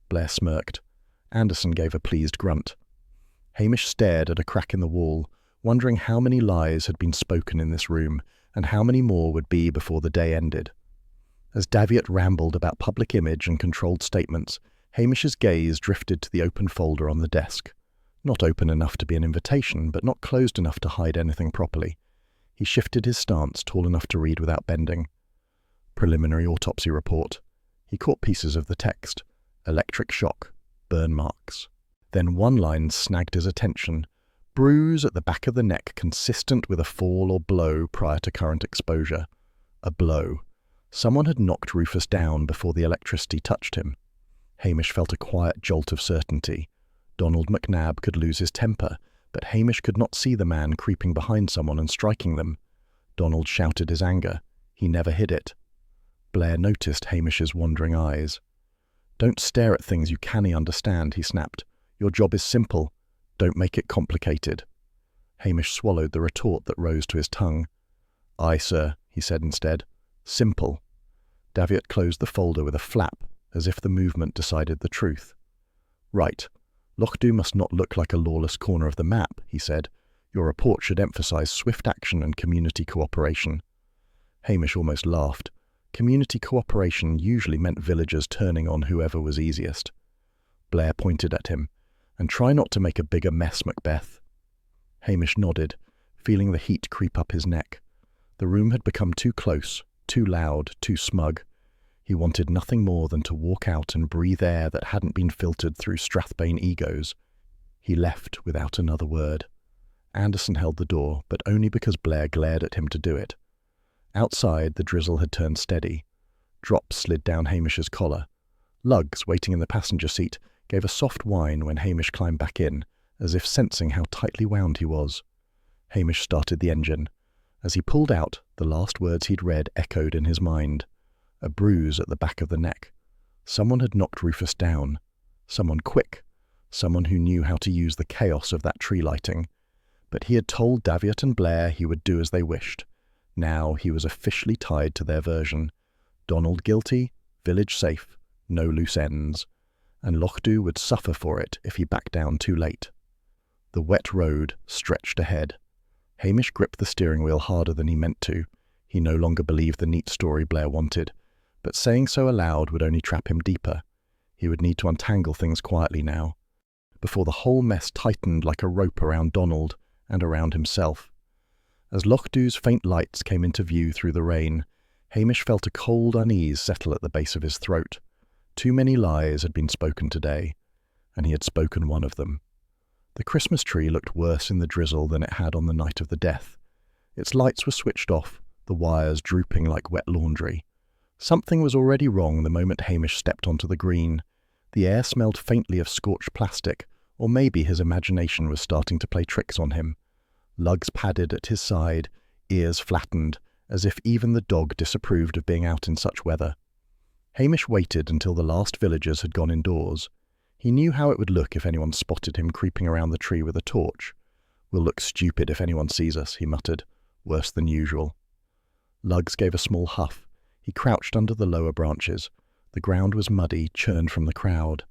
Blair smirked. Anderson gave a pleased grunt. Hamish stared at a crack in the wall, wondering how many lies had been spoken in this room, and how many more would be before the day ended. As Davitt rambled about public image and controlled statements, Hamish's gaze drifted to the open folder on the desk. Not open enough to be an invitation, but not closed enough to hide anything properly. He shifted his stance, tall enough to read without bending. Preliminary autopsy report. He caught pieces of the text. Electric shock. Burn marks. Then one line snagged his attention. Bruise at the back of the neck consistent with a fall or blow prior to current exposure. A blow. Someone had knocked Rufus down before the electricity touched him. Hamish felt a quiet jolt of certainty. Donald Macnab could lose his temper, but Hamish could not see the man creeping behind someone and striking them. Donald shouted his anger. He never hid it. Blair noticed Hamish's wandering eyes. "Don't stare at things you cannae understand," he snapped. "Your job is simple. Don't make it complicated." Hamish swallowed the retort that rose to his tongue. "Aye, sir," he said instead. "Simple." Davitt closed the folder with a flap, as if the movement decided the truth. "Right. Lochdu must not look like a lawless corner of the map," he said. "Your report should emphasize swift action and community cooperation." Hamish almost laughed. Community cooperation usually meant villagers turning on whoever was easiest. Blair pointed at him. "And try not to make a bigger mess, Macbeth." Hamish nodded, feeling the heat creep up his neck. The room had become too close, too loud, too smug. He wanted nothing more than to walk out and breathe air that hadn't been filtered through Strathbane egos. He left without another word. Anderson held the door, but only because Blair glared at him to do it. Outside, the drizzle had turned steady. Drops slid down Hamish's collar. Lugs, waiting in the passenger seat, gave a soft whine when Hamish climbed back in, as if sensing how tightly wound he was. Hamish started the engine. As he pulled out, the last words he'd read echoed in his mind. A bruise at the back of the neck. Someone had knocked Rufus down. Someone quick. Someone who knew how to use the chaos of that tree lighting. But he had told Davitt and Blair he would do as they wished. Now he was officially tied to their version. Donald guilty, village safe, no loose ends. And Lochdu would suffer for it if he backed down too late. The wet road stretched ahead. Hamish gripped the steering wheel harder than he meant to. He no longer believed the neat story Blair wanted, but saying so aloud would only trap him deeper. He would need to untangle things quietly now, before the whole mess tightened like a rope around Donald and around himself. As Lochdu's faint lights came into view through the rain, Hamish felt a cold unease settle at the base of his throat. Too many lies had been spoken today, and he had spoken one of them. The Christmas tree looked worse in the drizzle than it had on the night of the death. Its lights were switched off, the wires drooping like wet laundry. Something was already wrong the moment Hamish stepped onto the green. The air smelled faintly of scorched plastic, or maybe his imagination was starting to play tricks on him. Lugs padded at his side, ears flattened, as if even the dog disapproved of being out in such weather. Hamish waited until the last villagers had gone indoors. He knew how it would look if anyone spotted him creeping around the tree with a torch. "We'll look stupid if anyone sees us," he muttered, worse than usual. Luggs gave a small huff. He crouched under the lower branches. The ground was muddy, churned from the crowd.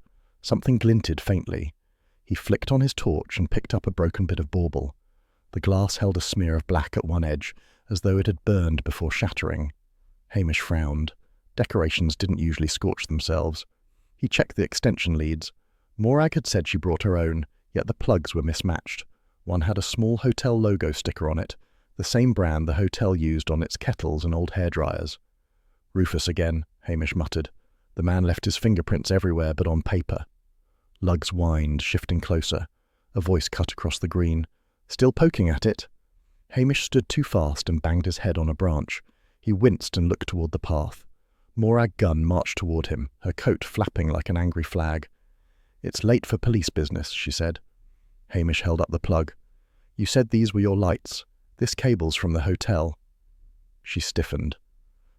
Something glinted faintly. He flicked on his torch and picked up a broken bit of bauble. The glass held a smear of black at one edge, as though it had burned before shattering. Hamish frowned. Decorations didn't usually scorch themselves. He checked the extension leads. Morag had said she brought her own, yet the plugs were mismatched. One had a small hotel logo sticker on it, the same brand the hotel used on its kettles and old hairdryers. "Rufus again," Hamish muttered. "The man left his fingerprints everywhere but on paper." Luggs whined, shifting closer. A voice cut across the green. "Still poking at it?" Hamish stood too fast and banged his head on a branch. He winced and looked toward the path. Morag Gunn marched toward him, her coat flapping like an angry flag. "It's late for police business," she said. Hamish held up the plug. "You said these were your lights. This cable's from the hotel." She stiffened.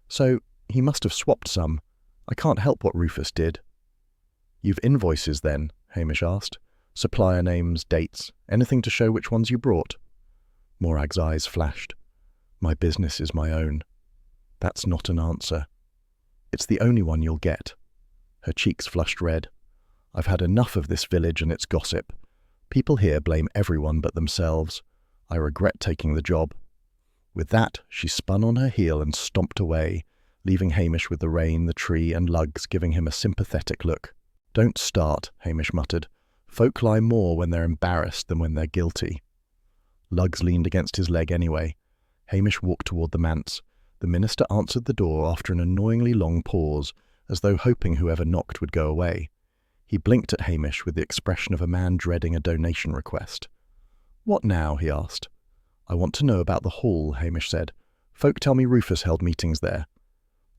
"So, he must have swapped some. I can't help what Rufus did." "You've invoices then?" Hamish asked. "Supplier names, dates, anything to show which ones you brought?" Morag's eyes flashed. "My business is my own." "That's not an answer." "It's the only one you'll get." Her cheeks flushed red. "I've had enough of this village and its gossip. People here blame everyone but themselves. I regret taking the job." With that, she spun on her heel and stomped away, leaving Hamish with the rain, the tree, and Luggs giving him a sympathetic look. "Don't start," Hamish muttered. "Folk lie more when they're embarrassed than when they're guilty." Luggs leaned against his leg anyway. Hamish walked toward the manse. The minister answered the door after an annoyingly long pause, as though hoping whoever knocked would go away. He blinked at Hamish with the expression of a man dreading a donation request. "What now?" he asked. "I want to know about the hall," Hamish said. "Folk tell me Rufus held meetings there."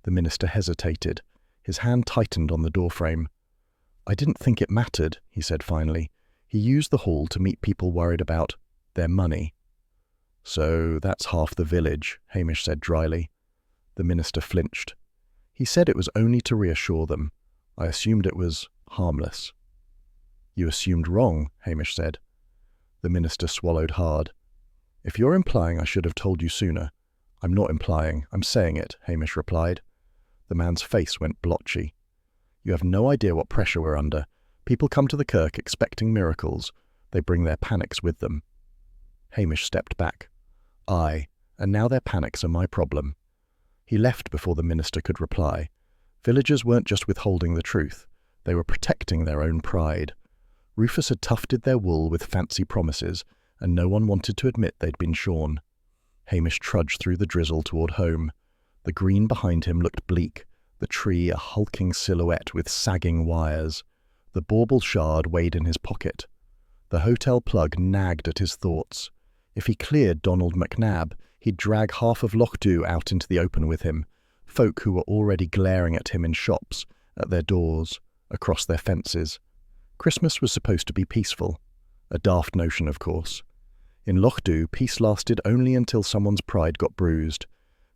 The minister hesitated. His hand tightened on the doorframe. "I didn't think it mattered," he said finally. "He used the hall to meet people worried about their money." "So that's half the village," Hamish said dryly. The minister flinched. "He said it was only to reassure them. I assumed it was harmless." "You assumed wrong," Hamish said. The minister swallowed hard. "If you're implying I should have told you sooner—" "I'm not implying, I'm saying it," Hamish replied. The man's face went blotchy. "You have no idea what pressure we're under. People come to the kirk expecting miracles. They bring their panics with them." Hamish stepped back. "Aye, and now their panics are my problem." He left before the minister could reply. Villagers weren't just withholding the truth. They were protecting their own pride. Rufus had tufted their wool with fancy promises, and no one wanted to admit they'd been shorn. Hamish trudged through the drizzle toward home. The green behind him looked bleak, the tree a hulking silhouette with sagging wires. The bauble shard weighed in his pocket. The hotel plug nagged at his thoughts. If he cleared Donald McNabb, he'd drag half of Lochdew out into the open with him, folk who were already glaring at him in shops, at their doors, across their fences. Christmas was supposed to be peaceful. A daft notion, of course. In Lochdew, peace lasted only until someone's pride got bruised.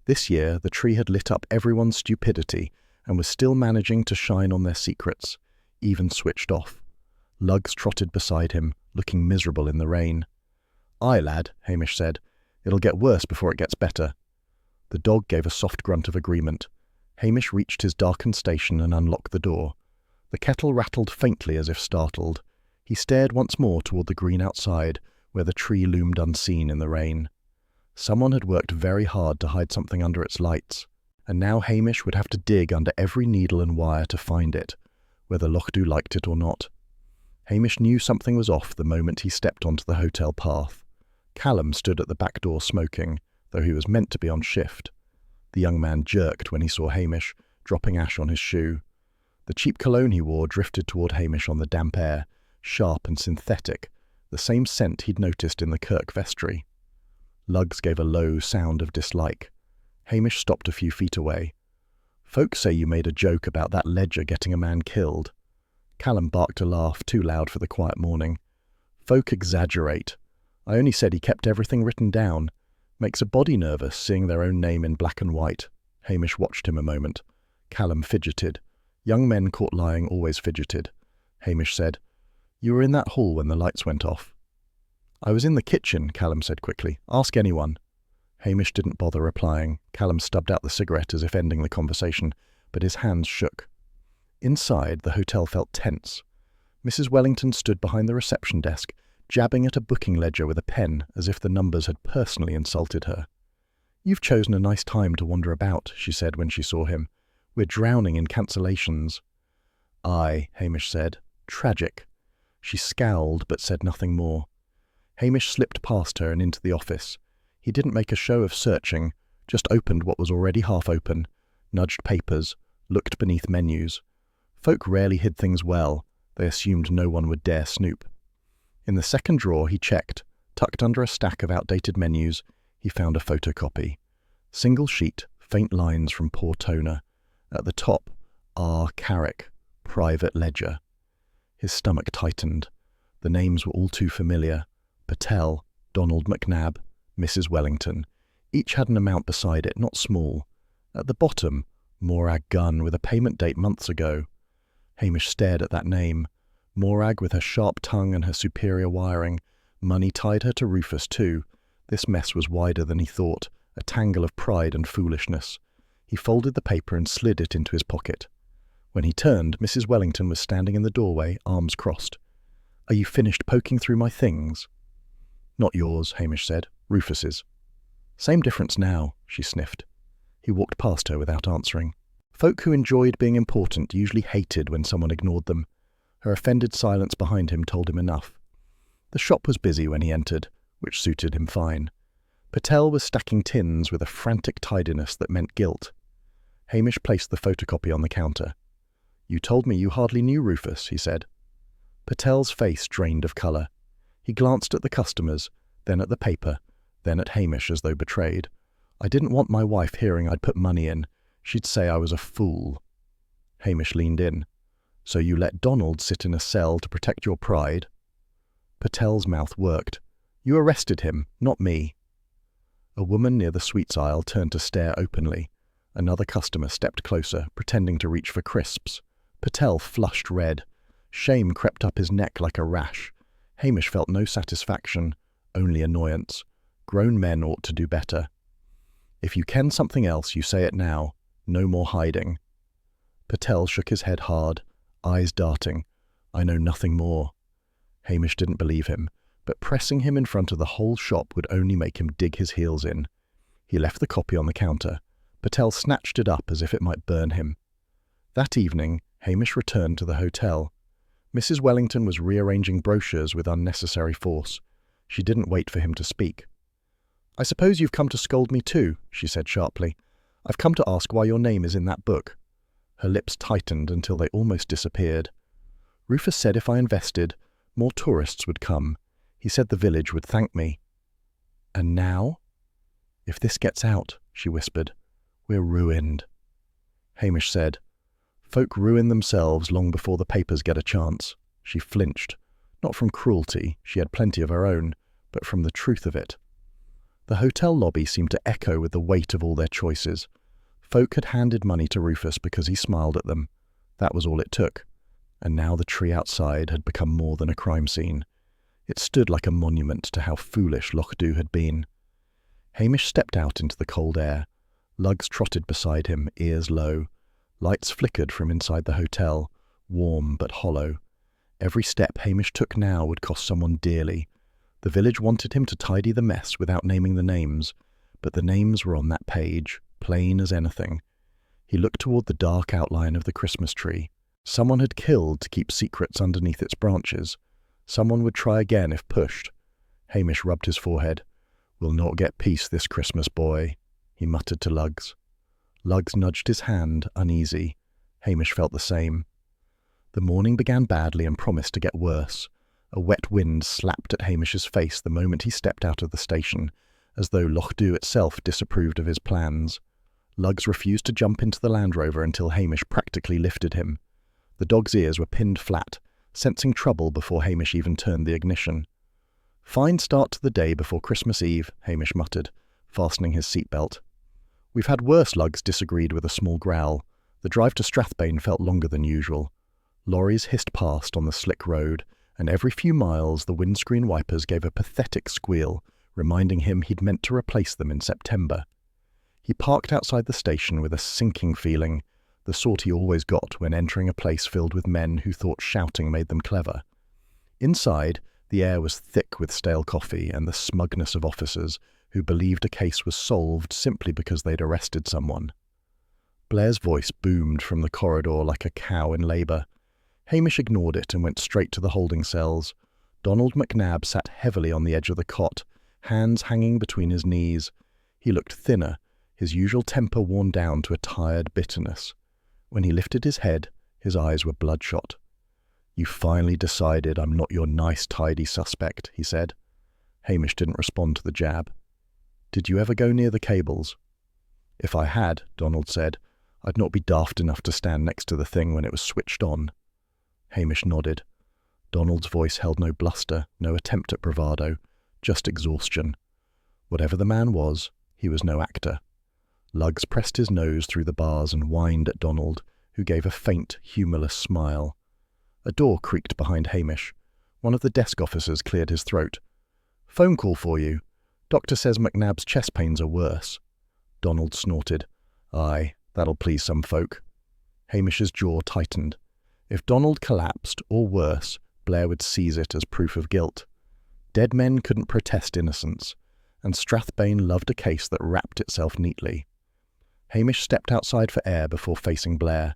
This year, the tree had lit up everyone's stupidity and was still managing to shine on their secrets, even switched off. Luggs trotted beside him, looking miserable in the rain. "Aye, lad," Hamish said. "It'll get worse before it gets better." The dog gave a soft grunt of agreement. Hamish reached his darkened station and unlocked the door. The kettle rattled faintly as if startled. He stared once more toward the green outside, where the tree loomed unseen in the rain. Someone had worked very hard to hide something under its lights, and now Hamish would have to dig under every needle and wire to find it, whether Lochdew liked it or not. Hamish knew something was off the moment he stepped onto the hotel path. Callum stood at the back door smoking, though he was meant to be on shift. The young man jerked when he saw Hamish, dropping ash on his shoe. The cheap cologne he wore drifted toward Hamish on the damp air, sharp and synthetic, the same scent he'd noticed in the kirk vestry. Luggs gave a low sound of dislike. Hamish stopped a few feet away. "Folk say you made a joke about that ledger getting a man killed." Callum barked a laugh too loud for the quiet morning. "Folk exaggerate. I only said he kept everything written down. Makes a body nervous seeing their own name in black and white. Hamish watched him a moment. Callum fidgeted. Young men caught lying always fidgeted. Hamish said, "You were in that hall when the lights went off." "I was in the kitchen," Callum said quickly. "Ask anyone." Hamish didn't bother replying. Callum stubbed out the cigarette as if ending the conversation, but his hands shook. Inside, the hotel felt tense. Mrs. Wellington stood behind the reception desk, jabbing at a booking ledger with a pen as if the numbers had personally insulted her. "You've chosen a nice time to wander about," she said when she saw him. "We're drowning in cancellations." "Aye," Hamish said. "Tragic." She scowled but said nothing more. Hamish slipped past her and into the office. He didn't make a show of searching, just opened what was already half open, nudged papers, looked beneath menus. Folk rarely hid things well. They assumed no one would dare snoop. In the second drawer he checked. Tucked under a stack of outdated menus, he found a photocopy. Single sheet, faint lines from poor toner. At the top, R. Carrick, private ledger. His stomach tightened. The names were all too familiar. Patel, Donald McNabb, Mrs. Wellington. Each had an amount beside it, not small. At the bottom, Morag Gunn with a payment date months ago. Hamish stared at that name. Morag with her sharp tongue and her superior wiring. Money tied her to Rufus too. This mess was wider than he thought, a tangle of pride and foolishness. He folded the paper and slid it into his pocket. When he turned, Mrs. Wellington was standing in the doorway, arms crossed. "Are you finished poking through my things?" "Not yours," Hamish said. "Rufus's." "Same difference now," she sniffed. He walked past her without answering. Folk who enjoyed being important usually hated when someone ignored them. Her offended silence behind him told him enough. The shop was busy when he entered, which suited him fine. Patel was stacking tins with a frantic tidiness that meant guilt. Hamish placed the photocopy on the counter. "You told me you hardly knew Rufus," he said. Patel's face drained of colour. He glanced at the customers, then at the paper, then at Hamish as though betrayed. "I didn't want my wife hearing I'd put money in. She'd say I was a fool." Hamish leaned in. "So you let Donald sit in a cell to protect your pride?" Patel's mouth worked. "You arrested him, not me." A woman near the sweets aisle turned to stare openly. Another customer stepped closer, pretending to reach for crisps. Patel flushed red. Shame crept up his neck like a rash. Hamish felt no satisfaction, only annoyance. Grown men ought to do better. "If you ken something else, you say it now. No more hiding." Patel shook his head hard, eyes darting. "I know nothing more." Hamish didn't believe him, but pressing him in front of the whole shop would only make him dig his heels in. He left the copy on the counter. Patel snatched it up as if it might burn him. That evening, Hamish returned to the hotel. Mrs. Wellington was rearranging brochures with unnecessary force. She didn't wait for him to speak. "I suppose you've come to scold me too," she said sharply. "I've come to ask why your name is in that book." Her lips tightened until they almost disappeared. "Rufus said if I invested, more tourists would come. He said the village would thank me." "And now?" "If this gets out," she whispered, "we're ruined." Hamish said, "Folk ruin themselves long before the papers get a chance." She flinched, not from cruelty, she had plenty of her own, but from the truth of it. The hotel lobby seemed to echo with the weight of all their choices. Folk had handed money to Rufus because he smiled at them. That was all it took. And now the tree outside had become more than a crime scene. It stood like a monument to how foolish Lochdu had been. Hamish stepped out into the cold air. Lugs trotted beside him, ears low. Lights flickered from inside the hotel, warm but hollow. Every step Hamish took now would cost someone dearly. The village wanted him to tidy the mess without naming the names, but the names were on that page, plain as anything. He looked toward the dark outline of the Christmas tree. Someone had killed to keep secrets underneath its branches. Someone would try again if pushed. Hamish rubbed his forehead. "We'll not get peace this Christmas, boy," he muttered to Lugs. Lugs nudged his hand, uneasy. Hamish felt the same. The morning began badly and promised to get worse. A wet wind slapped at Hamish's face the moment he stepped out of the station, as though Lochdu itself disapproved of his plans. Lugs refused to jump into the Land Rover until Hamish practically lifted him. The dog's ears were pinned flat, sensing trouble before Hamish even turned the ignition. "Fine start to the day before Christmas Eve," Hamish muttered. fastening his seatbelt. "We've had worse," Lugs disagreed with a small growl. The drive to Strathbane felt longer than usual. Lorries hissed past on the slick road, and every few miles the windscreen wipers gave a pathetic squeal, reminding him he'd meant to replace them in September. He parked outside the station with a sinking feeling, the sort he always got when entering a place filled with men who thought shouting made them clever. Inside, the air was thick with stale coffee and the smugness of officers who believed a case was solved simply because they'd arrested someone. Blair's voice boomed from the corridor like a cow in labour. Hamish ignored it and went straight to the holding cells. Donald McNabb sat heavily on the edge of the cot, hands hanging between his knees. He looked thinner, his usual temper worn down to a tired bitterness. When he lifted his head, his eyes were bloodshot. "You finally decided I'm not your nice, tidy suspect," he said. Hamish didn't respond to the jab. "Did you ever go near the cables?" "If I had," Donald said, "I'd not be daft enough to stand next to the thing when it was switched on." Hamish nodded. Donald's voice held no bluster, no attempt at bravado, just exhaustion. Whatever the man was, he was no actor. Lugs pressed his nose through the bars and whined at Donald, who gave a faint, humourless smile. A door creaked behind Hamish. One of the desk officers cleared his throat. "Phone call for you. Doctor says McNabb's chest pains are worse." Donald snorted. "Aye, that'll please some folk." Hamish's jaw tightened. If Donald collapsed, or worse, Blair would seize it as proof of guilt. Dead men couldn't protest innocence, and Strathbane loved a case that wrapped itself neatly. Hamish stepped outside for air before facing Blair.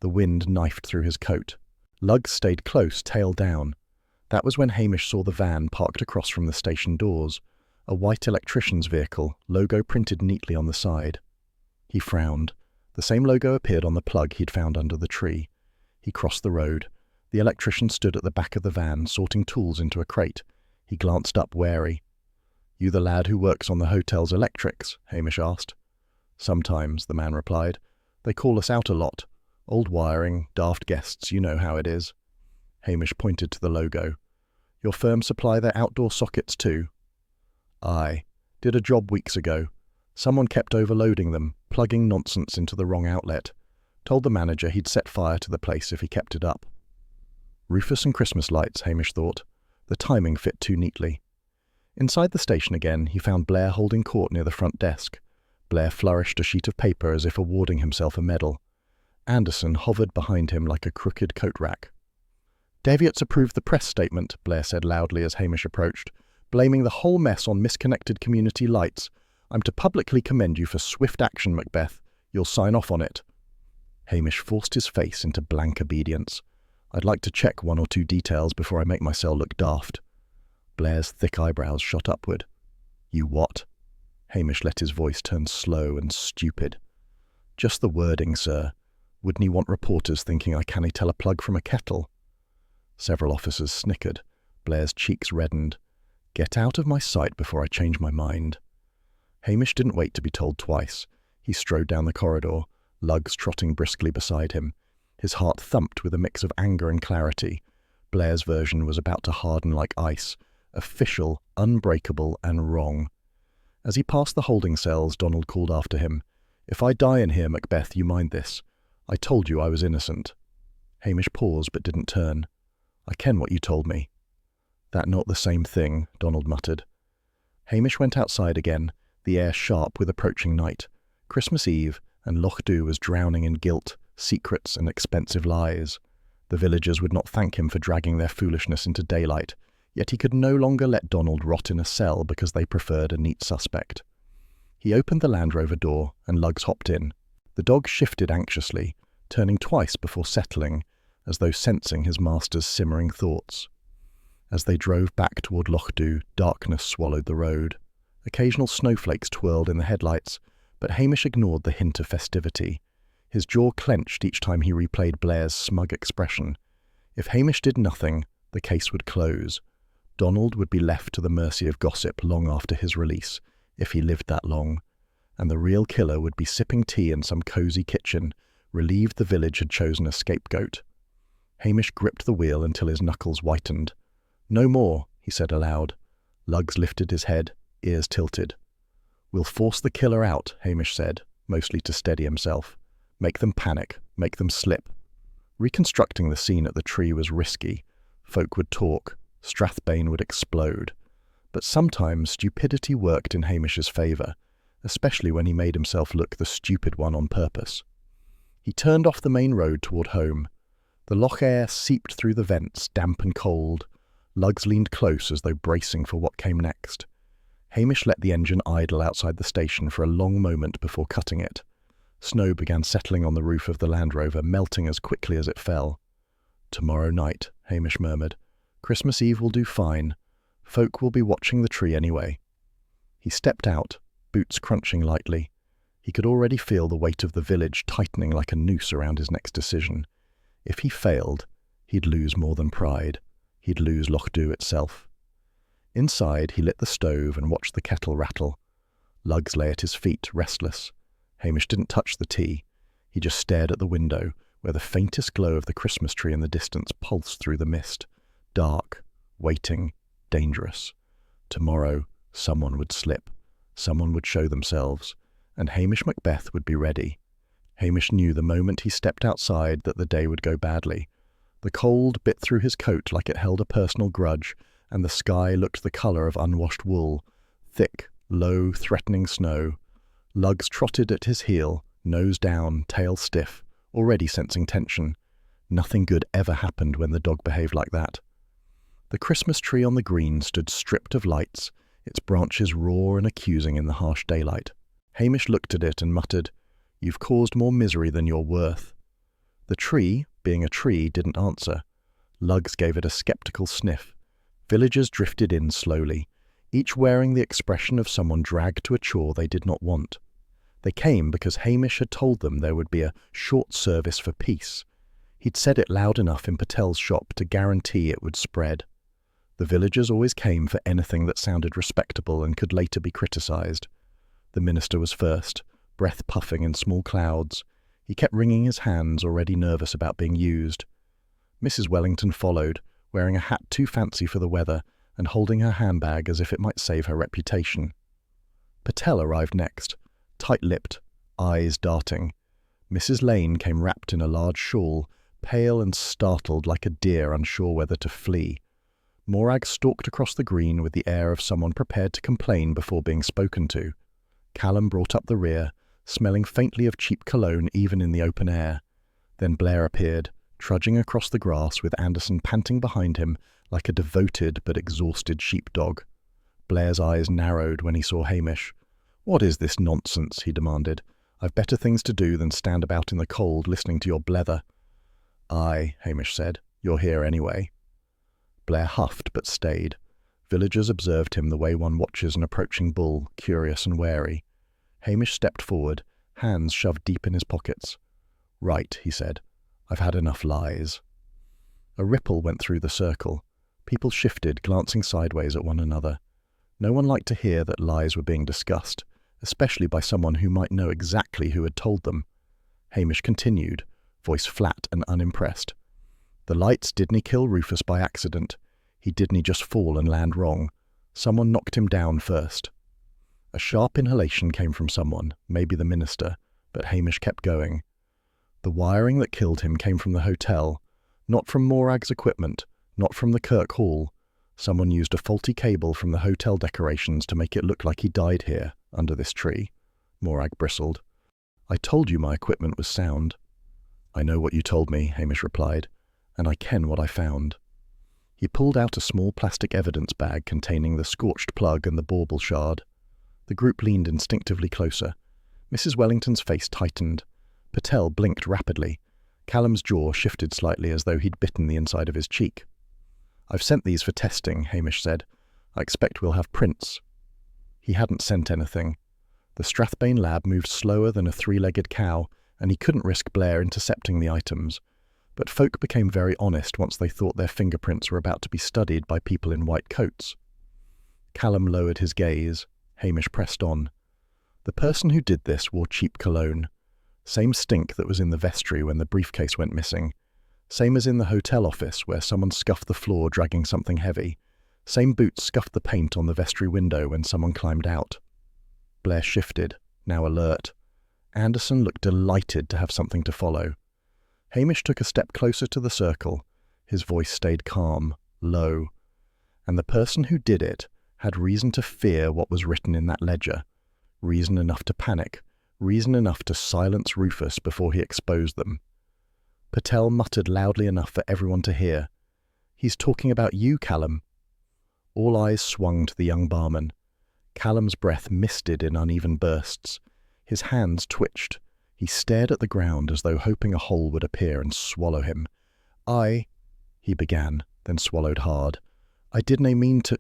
The wind knifed through his coat. Lugs stayed close, tail down. That was when Hamish saw the van parked across from the station doors, a white electrician's vehicle, logo printed neatly on the side. He frowned. The same logo appeared on the plug he'd found under the tree. He crossed the road. The electrician stood at the back of the van, sorting tools into a crate. He glanced up, wary. "You the lad who works on the hotel's electrics?" Hamish asked. "Sometimes," the man replied. "They call us out a lot. Old wiring, daft guests, you know how it is." Hamish pointed to the logo. "Your firm supply their outdoor sockets too?" "Aye. Did a job weeks ago. Someone kept overloading them, plugging nonsense into the wrong outlet. Told the manager he'd set fire to the place if he kept it up." Rufus and Christmas lights, Hamish thought. The timing fit too neatly. Inside the station again, he found Blair holding court near the front desk. Blair flourished a sheet of paper as if awarding himself a medal. Anderson hovered behind him like a crooked coat rack. "Deviot's approved the press statement," Blair said loudly as Hamish approached, "blaming the whole mess on misconnected community lights. I'm to publicly commend you for swift action, Macbeth. You'll sign off on it." Hamish forced his face into blank obedience. "I'd like to check one or two details before I make myself look daft." Blair's thick eyebrows shot upward. "You what?" Hamish let his voice turn slow and stupid. "Just the wording, sir. Wouldn't he want reporters thinking I cannae tell a plug from a kettle?" Several officers snickered. Blair's cheeks reddened. "Get out of my sight before I change my mind." Hamish didn't wait to be told twice. He strode down the corridor, Lugs trotting briskly beside him. His heart thumped with a mix of anger and clarity. Blair's version was about to harden like ice, official, unbreakable, and wrong. As he passed the holding cells, Donald called after him, "If I die in here, Macbeth, you mind this. I told you I was innocent." Hamish paused but didn't turn. "I ken what you told me." "That not the same thing," Donald muttered. Hamish went outside again, the air sharp with approaching night. Christmas Eve, and Loch Dhu was drowning in guilt, secrets, and expensive lies. The villagers would not thank him for dragging their foolishness into daylight, yet he could no longer let Donald rot in a cell because they preferred a neat suspect. He opened the Land Rover door, and Lugs hopped in. The dog shifted anxiously, turning twice before settling, as though sensing his master's simmering thoughts. As they drove back toward Loch Dhu, darkness swallowed the road. Occasional snowflakes twirled in the headlights, but Hamish ignored the hint of festivity. His jaw clenched each time he replayed Blair's smug expression. If Hamish did nothing, the case would close. Donald would be left to the mercy of gossip long after his release, if he lived that long, and the real killer would be sipping tea in some cosy kitchen, relieved the village had chosen a scapegoat. Hamish gripped the wheel until his knuckles whitened. "No more," he said aloud. Lugs lifted his head, ears tilted. "We'll force the killer out," Hamish said, mostly to steady himself. "Make them panic, make them slip." Reconstructing the scene at the tree was risky. Folk would talk, Strathbane would explode. But sometimes stupidity worked in Hamish's favour, especially when he made himself look the stupid one on purpose. He turned off the main road toward home. The loch air seeped through the vents, damp and cold. Lugs leaned close as though bracing for what came next. Hamish let the engine idle outside the station for a long moment before cutting it. Snow began settling on the roof of the Land Rover, melting as quickly as it fell. "Tomorrow night," Hamish murmured. "Christmas Eve will do fine. Folk will be watching the tree anyway." He stepped out, boots crunching lightly. He could already feel the weight of the village tightening like a noose around his next decision. If he failed, he'd lose more than pride. He'd lose Loch Dhu itself. Inside, he lit the stove and watched the kettle rattle. Lugs lay at his feet, restless. Hamish didn't touch the tea. He just stared at the window, where the faintest glow of the Christmas tree in the distance pulsed through the mist. Dark, waiting, dangerous. Tomorrow, someone would slip. Someone would show themselves. And Hamish Macbeth would be ready. Hamish knew the moment he stepped outside that the day would go badly. The cold bit through his coat like it held a personal grudge, and the sky looked the colour of unwashed wool. Thick, low, threatening snow. Lugs trotted at his heel, nose down, tail stiff, already sensing tension. Nothing good ever happened when the dog behaved like that. The Christmas tree on the green stood stripped of lights, its branches raw and accusing in the harsh daylight. Hamish looked at it and muttered, "You've caused more misery than you're worth." The tree, being a tree, didn't answer. Lugs gave it a sceptical sniff. Villagers drifted in slowly, each wearing the expression of someone dragged to a chore they did not want. They came because Hamish had told them there would be a short service for peace. He'd said it loud enough in Patel's shop to guarantee it would spread. The villagers always came for anything that sounded respectable and could later be criticised. The minister was first, breath puffing in small clouds. He kept wringing his hands, already nervous about being used. Mrs. Wellington followed, wearing a hat too fancy for the weather and holding her handbag as if it might save her reputation. Patel arrived next, tight-lipped, eyes darting. Mrs. Lane came wrapped in a large shawl, pale and startled like a deer unsure whether to flee. Morag stalked across the green with the air of someone prepared to complain before being spoken to. Callum brought up the rear, smelling faintly of cheap cologne even in the open air. Then Blair appeared, trudging across the grass with Anderson panting behind him like a devoted but exhausted sheepdog. Blair's eyes narrowed when he saw Hamish. "What is this nonsense?" he demanded. "I've better things to do than stand about in the cold listening to your blether." "Aye," Hamish said. "You're here anyway." Blair huffed but stayed. Villagers observed him the way one watches an approaching bull, curious and wary. Hamish stepped forward, hands shoved deep in his pockets. "Right," he said. "I've had enough lies." A ripple went through the circle. People shifted, glancing sideways at one another. No one liked to hear that lies were being discussed, especially by someone who might know exactly who had told them. Hamish continued, voice flat and unimpressed. "The lights didn't kill Rufus by accident. He didn't just fall and land wrong. Someone knocked him down first." A sharp inhalation came from someone, maybe the minister, but Hamish kept going. "The wiring that killed him came from the hotel, not from Morag's equipment, not from the Kirk Hall. Someone used a faulty cable from the hotel decorations to make it look like he died here, under this tree." Morag bristled. "I told you my equipment was sound." "I know what you told me," Hamish replied, "and I ken what I found." He pulled out a small plastic evidence bag containing the scorched plug and the bauble shard. The group leaned instinctively closer. Mrs. Wellington's face tightened. Patel blinked rapidly. Callum's jaw shifted slightly as though he'd bitten the inside of his cheek. "I've sent these for testing," Hamish said. "I expect we'll have prints." He hadn't sent anything. The Strathbane lab moved slower than a three-legged cow, and he couldn't risk Blair intercepting the items. But folk became very honest once they thought their fingerprints were about to be studied by people in white coats. Callum lowered his gaze. Hamish pressed on. "The person who did this wore cheap cologne. Same stink that was in the vestry when the briefcase went missing. Same as in the hotel office where someone scuffed the floor dragging something heavy. Same boots scuffed the paint on the vestry window when someone climbed out." Blair shifted, now alert. Anderson looked delighted to have something to follow. Hamish took a step closer to the circle. His voice stayed calm, low. And the person who did it had reason to fear what was written in that ledger. Reason enough to panic. Reason enough to silence Rufus before he exposed them. Patel muttered loudly enough for everyone to hear. "He's talking about you, Callum." All eyes swung to the young barman. Callum's breath misted in uneven bursts. His hands twitched. He stared at the ground as though hoping a hole would appear and swallow him. He began, then swallowed hard. "I didn't mean to—"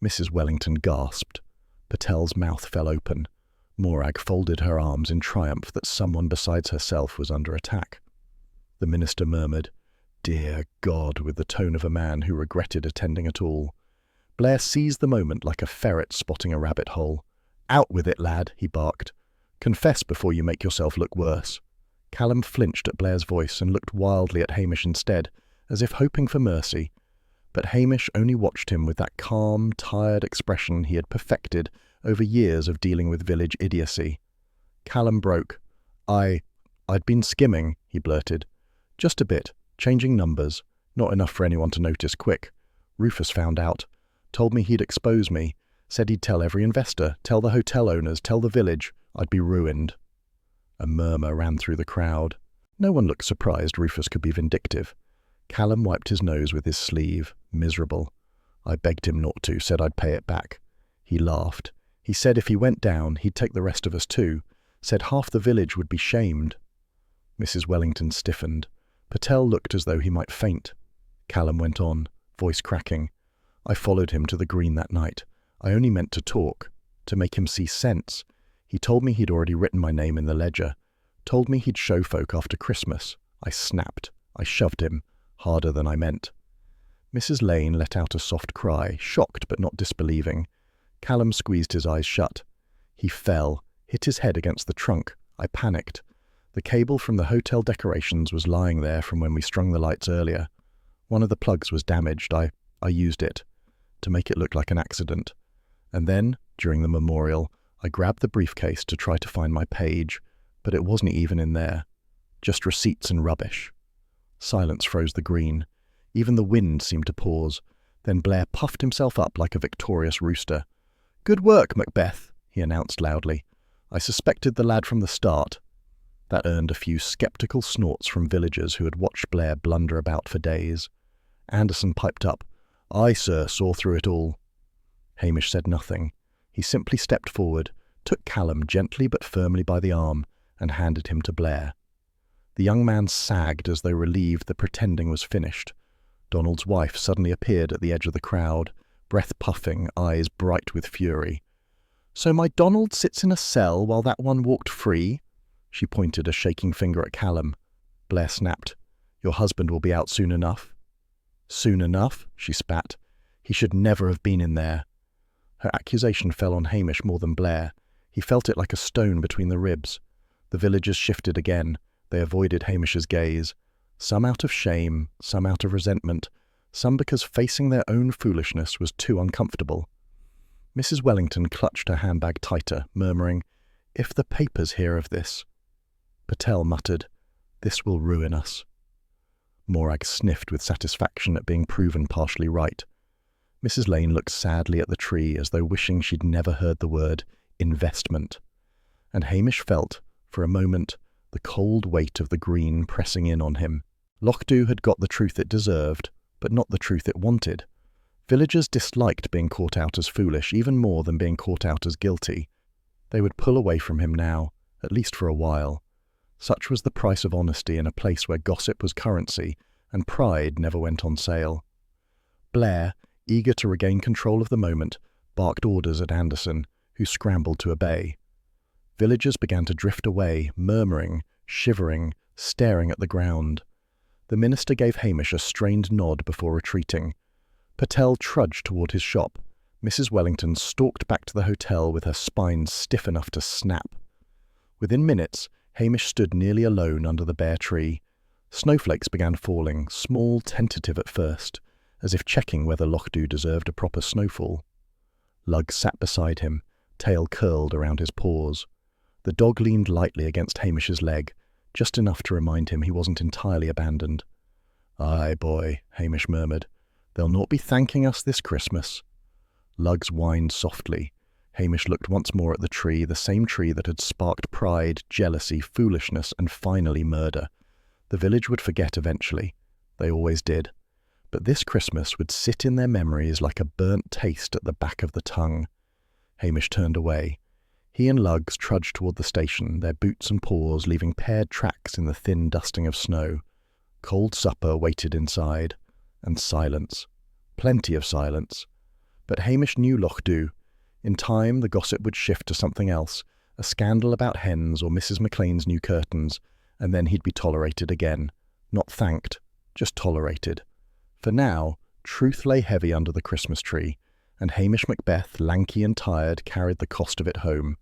Mrs. Wellington gasped. Patel's mouth fell open. Morag folded her arms in triumph that someone besides herself was under attack. The minister murmured, "Dear God," with the tone of a man who regretted attending at all. Blair seized the moment like a ferret spotting a rabbit hole. "Out with it, lad," he barked. "Confess before you make yourself look worse." Callum flinched at Blair's voice and looked wildly at Hamish instead, as if hoping for mercy. But Hamish only watched him with that calm, tired expression he had perfected over years of dealing with village idiocy. Callum broke. I'd been skimming," he blurted. "Just a bit, changing numbers, not enough for anyone to notice quick. Rufus found out. Told me he'd expose me. Said he'd tell every investor, tell the hotel owners, tell the village. I'd be ruined." A murmur ran through the crowd. No one looked surprised Rufus could be vindictive. Callum wiped his nose with his sleeve, miserable. "I begged him not to, said I'd pay it back." He laughed. "He said if he went down, he'd take the rest of us too. Said half the village would be shamed." Mrs. Wellington stiffened. Patel looked as though he might faint. Callum went on, voice cracking. "I followed him to the green that night. I only meant to talk, to make him see sense. He told me he'd already written my name in the ledger. Told me he'd show folk after Christmas. I snapped. I shoved him, harder than I meant." Mrs. Lane let out a soft cry, shocked but not disbelieving. Callum squeezed his eyes shut. He fell, hit his head against the trunk. I panicked. The cable from the hotel decorations was lying there from when we strung the lights earlier. One of the plugs was damaged. I used it to make it look like an accident. And then, during the memorial, I grabbed the briefcase to try to find my page, but it wasn't even in there. Just receipts and rubbish. Silence froze the green. Even the wind seemed to pause. Then Blair puffed himself up like a victorious rooster. "Good work, Macbeth," he announced loudly. "I suspected the lad from the start." That earned a few sceptical snorts from villagers who had watched Blair blunder about for days. Anderson piped up, "Aye, sir, saw through it all." Hamish said nothing. He simply stepped forward, took Callum gently but firmly by the arm, and handed him to Blair. The young man sagged as though relieved the pretending was finished. Donald's wife suddenly appeared at the edge of the crowd, breath puffing, eyes bright with fury. "So my Donald sits in a cell while that one walked free?" She pointed a shaking finger at Callum. Blair snapped, "Your husband will be out soon enough." "Soon enough?" she spat. "He should never have been in there." Her accusation fell on Hamish more than Blair. He felt it like a stone between the ribs. The villagers shifted again. They avoided Hamish's gaze. Some out of shame, some out of resentment, some because facing their own foolishness was too uncomfortable. Mrs. Wellington clutched her handbag tighter, murmuring, "If the papers hear of this." Patel muttered, "This will ruin us." Morag sniffed with satisfaction at being proven partially right. Mrs. Lane looked sadly at the tree as though wishing she'd never heard the word investment. And Hamish felt, for a moment, the cold weight of the green pressing in on him. Lochdew had got the truth it deserved, but not the truth it wanted. Villagers disliked being caught out as foolish even more than being caught out as guilty. They would pull away from him now, at least for a while. Such was the price of honesty in a place where gossip was currency and pride never went on sale. Blair, eager to regain control of the moment, barked orders at Anderson, who scrambled to obey. Villagers began to drift away, murmuring, shivering, staring at the ground. The minister gave Hamish a strained nod before retreating. Patel trudged toward his shop. Mrs. Wellington stalked back to the hotel with her spine stiff enough to snap. Within minutes, Hamish stood nearly alone under the bare tree. Snowflakes began falling, small, tentative at first, as if checking whether Lochdew deserved a proper snowfall. Lugg sat beside him, tail curled around his paws. The dog leaned lightly against Hamish's leg, just enough to remind him he wasn't entirely abandoned. "Aye, boy," Hamish murmured. "They'll not be thanking us this Christmas." Lugs whined softly. Hamish looked once more at the tree, the same tree that had sparked pride, jealousy, foolishness, and finally murder. The village would forget eventually. They always did. But this Christmas would sit in their memories like a burnt taste at the back of the tongue. Hamish turned away. He and Lugs trudged toward the station, their boots and paws leaving paired tracks in the thin dusting of snow. Cold supper waited inside, and silence. Plenty of silence. But Hamish knew Lochdu. In time, the gossip would shift to something else, a scandal about hens or Mrs. McLean's new curtains, and then he'd be tolerated again. Not thanked, just tolerated. For now, truth lay heavy under the Christmas tree, and Hamish Macbeth, lanky and tired, carried the cost of it home.